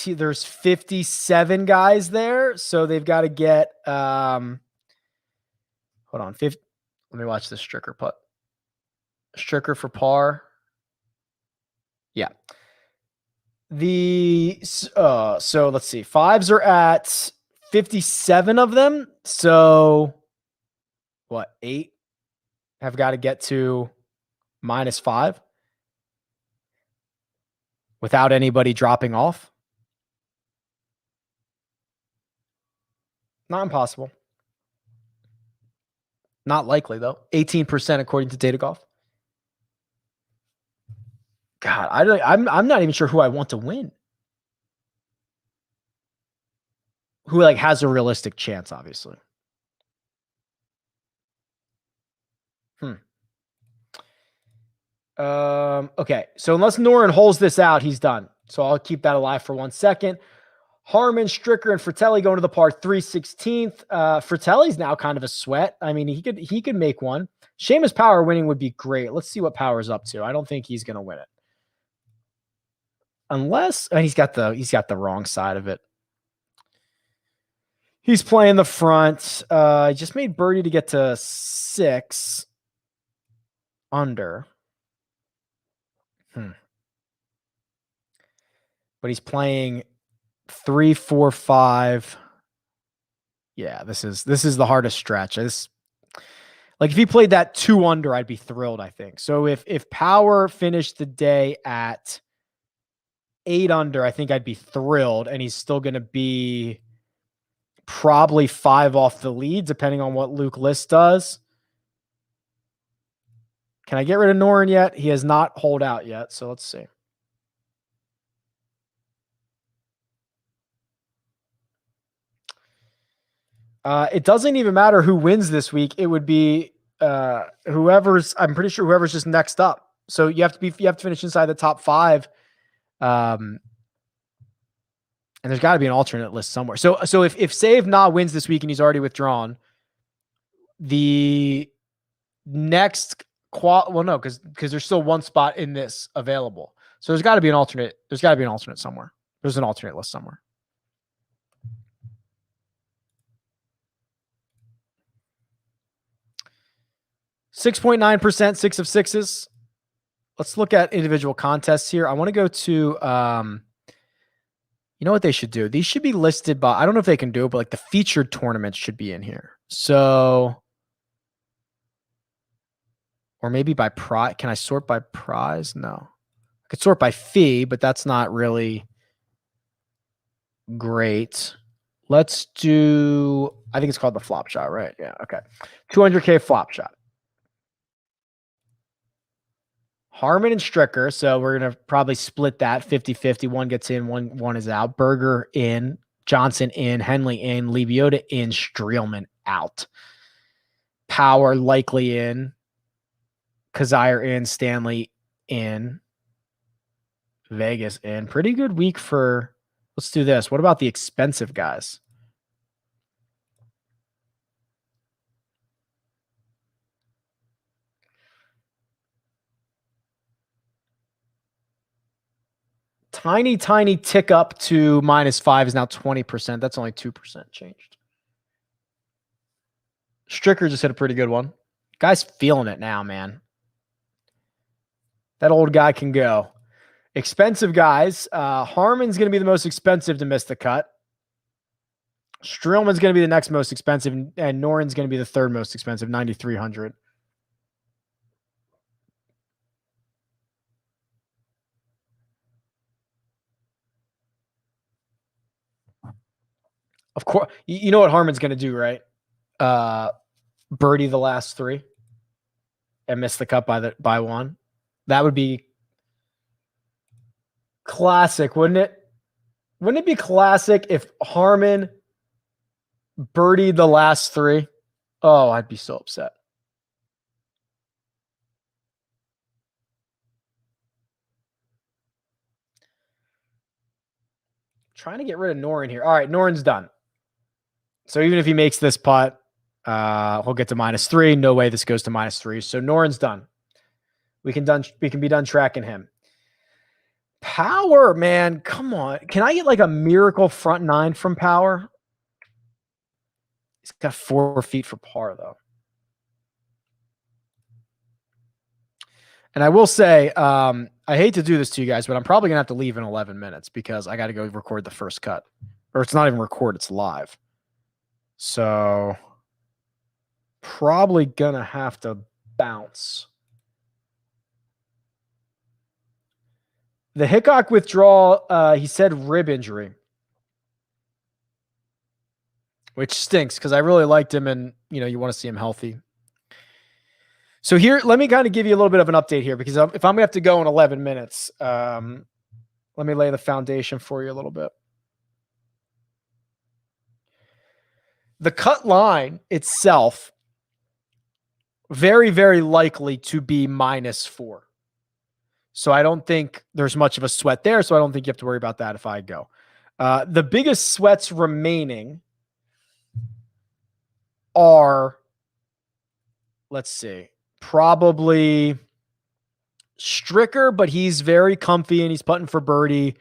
there's 57 guys there. So they've got to get hold on, 50. Let me watch this Stricker putt. Stricker for par. Yeah. So let's see. 5s are at 57 of them. So what? 8 have got to get to -5 without anybody dropping off. Not impossible. Not likely though. 18% according to Data Golf. God, I'm not even sure who I want to win. Who like has a realistic chance, obviously. Okay, so unless Noren holds this out, he's done. So I'll keep that alive for 1 second. Harmon, Stricker, and Fratelli going to the par 3/16. Fratelli's now kind of a sweat. I mean, he could make one. Seamus Power winning would be great. Let's see what Power's up to. I don't think he's going to win it. Unless he's got the wrong side of it. He's playing the front. He just made birdie to get to 6 under. But he's playing 3, 4, 5. Yeah, this is the hardest stretch. Like if he played that 2 under, I'd be thrilled, I think. So if Power finished the day at 8 under, I think I'd be thrilled. And he's still going to be probably 5 off the lead, depending on what Luke List does. Can I get rid of Noren yet? He has not holed out yet. So let's see. It doesn't even matter who wins this week. It would be I'm pretty sure whoever's just next up. So you have to finish inside the top 5. And there's got to be an alternate list somewhere. So if Save Na wins this week and he's already withdrawn, the next because there's still one spot in this available. So there's got to be an alternate. There's got to be an alternate somewhere. There's an alternate list somewhere. .9%, 6 of 6s. Let's look at individual contests here. I want to go to, you know what they should do? These should be listed by, I don't know if they can do it, but like the featured tournaments should be in here. So, or maybe by prize. Can I sort by prize? No. I could sort by fee, but that's not really great. Let's do, I think it's called the flop shot, right? Yeah, okay. 200K flop shot. Harmon and Stricker. So we're going to probably split that 50-50. One gets in, one is out. Berger in, Johnson in, Henley in, Libiota in, Streelman out. Power likely in, Kazire in, Stanley in, Vegas in. Pretty good week for, let's do this. What about the expensive guys? Tiny tick up to -5 is now 20%. That's only 2% changed. Stricker just hit a pretty good one. Guy's feeling it now, man. That old guy can go. Expensive guys. Harmon's going to be the most expensive to miss the cut. Streelman's going to be the next most expensive, and Noren's going to be the third most expensive, 9,300. Of course, you know what Harmon's going to do, right? Birdie the last 3 and miss the cut by 1. That would be classic, wouldn't it? Wouldn't it be classic if Harmon birdied the last 3? Oh, I'd be so upset. Trying to get rid of Noren here. All right, Noren's done. So even if he makes this putt, he'll get to -3. No way this goes to -3. So Noren's done. We can be done tracking him. Power, man, come on. Can I get like a miracle front 9 from Power? He's got 4 feet for par though. And I will say, I hate to do this to you guys, but I'm probably gonna have to leave in 11 minutes because I got to go record the first cut. Or it's not even record, it's live. So probably gonna have to bounce. The Hickok withdrawal, he said rib injury, which stinks because I really liked him and, you know, you want to see him healthy. So here, let me kind of give you a little bit of an update here because if I'm going to have to go in 11 minutes, let me lay the foundation for you a little bit. The cut line itself, very, very likely to be -4. So I don't think there's much of a sweat there. So I don't think you have to worry about that if I go. The biggest sweats remaining are, let's see, probably Stricker, but he's very comfy and he's putting for birdie.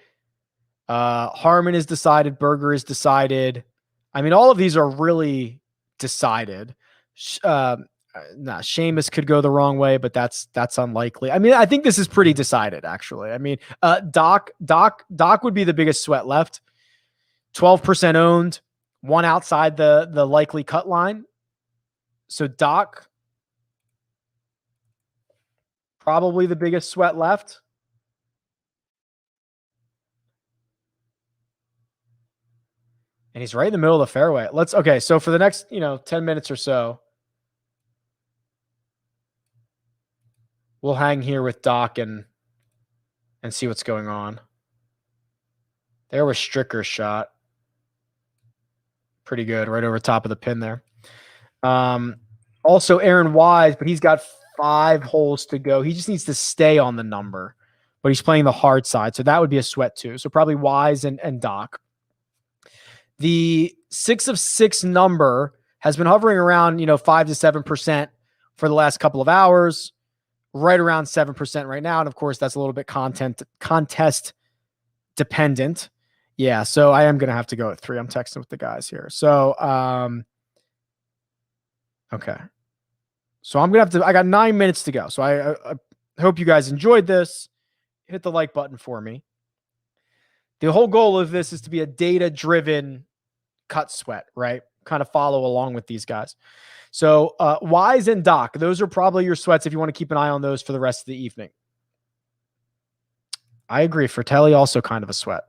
Harmon is decided. Berger is decided. I mean, all of these are really decided. Seamus could go the wrong way, but that's unlikely. I mean, I think this is pretty decided, actually. I mean, Doc would be the biggest sweat left. 12% owned, one outside the likely cut line. So Doc, probably the biggest sweat left. And he's right in the middle of the fairway. Okay. So for the next, 10 minutes or so, we'll hang here with Doc and see what's going on. There was Stricker's shot. Pretty good. Right over top of the pin there. Also Aaron Wise, but he's got 5 holes to go. He just needs to stay on the number, but he's playing the hard side. So that would be a sweat too. So probably Wise and Doc. The 6 of 6 number has been hovering around, 5 to 7% for the last couple of hours, right around 7% right now. And of course, that's a little bit contest dependent. Yeah. So I am going to have to go at 3. I'm texting with the guys here. So, okay. So I'm going to have to, I got 9 minutes to go. So I hope you guys enjoyed this. Hit the like button for me. The whole goal of this is to be a data-driven cut sweat, right? Kind of follow along with these guys. So Wise and Doc, those are probably your sweats if you want to keep an eye on those for the rest of the evening. I agree. Fratelli also kind of a sweat.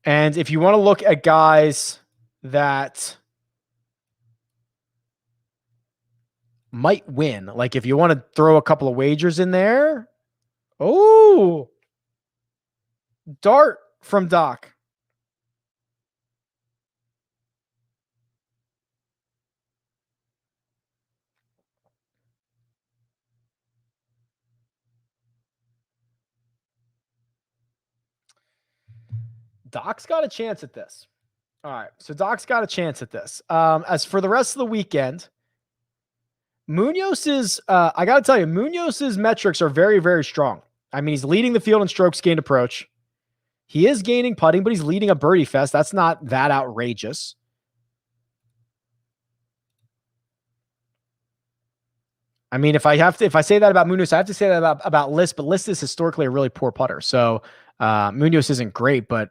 And if you want to look at guys that might win, like if you want to throw a couple of wagers in there. Oh, dart from Doc. Doc's got a chance at this. All right. So Doc's got a chance at this. As for the rest of the weekend, Munoz's, I got to tell you, Munoz's metrics are very, very strong. I mean, he's leading the field in strokes gained approach. He is gaining putting, but he's leading a birdie fest. That's not that outrageous. I mean, if I say that about Munoz, I have to say that about List, but List is historically a really poor putter. So Munoz isn't great, but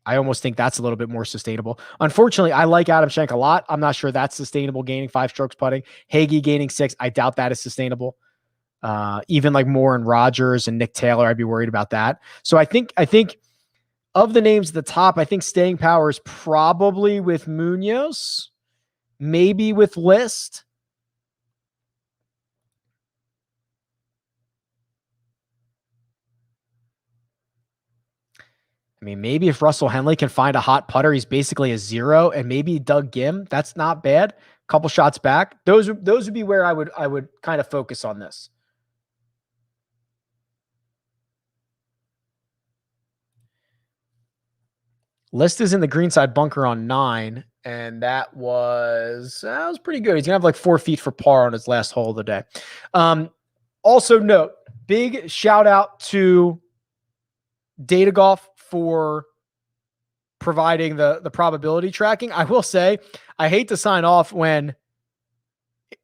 I almost think that's a little bit more sustainable. Unfortunately, I like Adam Schenk a lot. I'm not sure that's sustainable, gaining 5 strokes putting. Hagee gaining 6. I doubt that is sustainable. Even like Moore and Rogers and Nick Taylor, I'd be worried about that. So I think of the names at the top, I think staying power is probably with Munoz, maybe with List. I mean, maybe if Russell Henley can find a hot putter, he's basically a 0, and maybe Doug Gim, that's not bad. Couple shots back. Those would be where I would kind of focus on this. List is in the greenside bunker on 9, and that was pretty good. He's gonna have like 4 feet for par on his last hole of the day. Also note, big shout out to Data Golf for providing the probability tracking. I will say, I hate to sign off when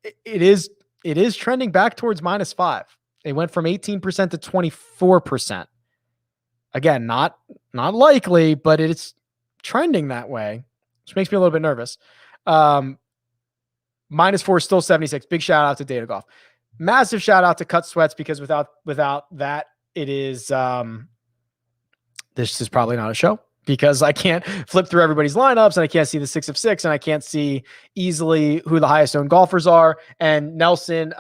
it is trending back towards -5. It went from 18% to 24%. Again, not likely, but it's trending that way, which makes me a little bit nervous. -4 is still 76. Big shout out to Data Golf. Massive shout out to Cut Sweats, because without that, it is this is probably not a show, because I can't flip through everybody's lineups and I can't see the 6 of 6 and I can't see easily who the highest owned golfers are. And Nelson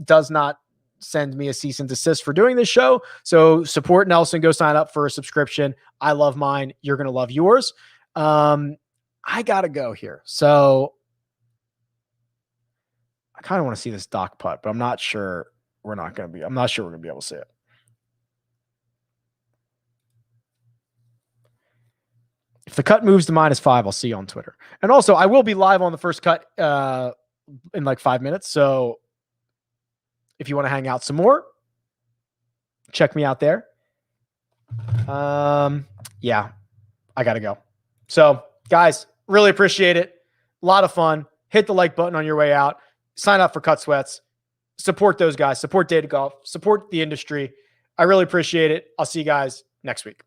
does not send me a cease and desist for doing this show. So support Nelson, go sign up for a subscription. I love mine. You're going to love yours. I got to go here. So I kind of want to see this Doc putt, but I'm not sure we're going to be able to see it. If the cut moves to -5, I'll see you on Twitter. And also, I will be live on the first cut in like 5 minutes. So if you want to hang out some more, check me out there. Yeah, I got to go. So guys, really appreciate it. A lot of fun. Hit the like button on your way out. Sign up for Cut Sweats. Support those guys. Support Data Golf. Support the industry. I really appreciate it. I'll see you guys next week.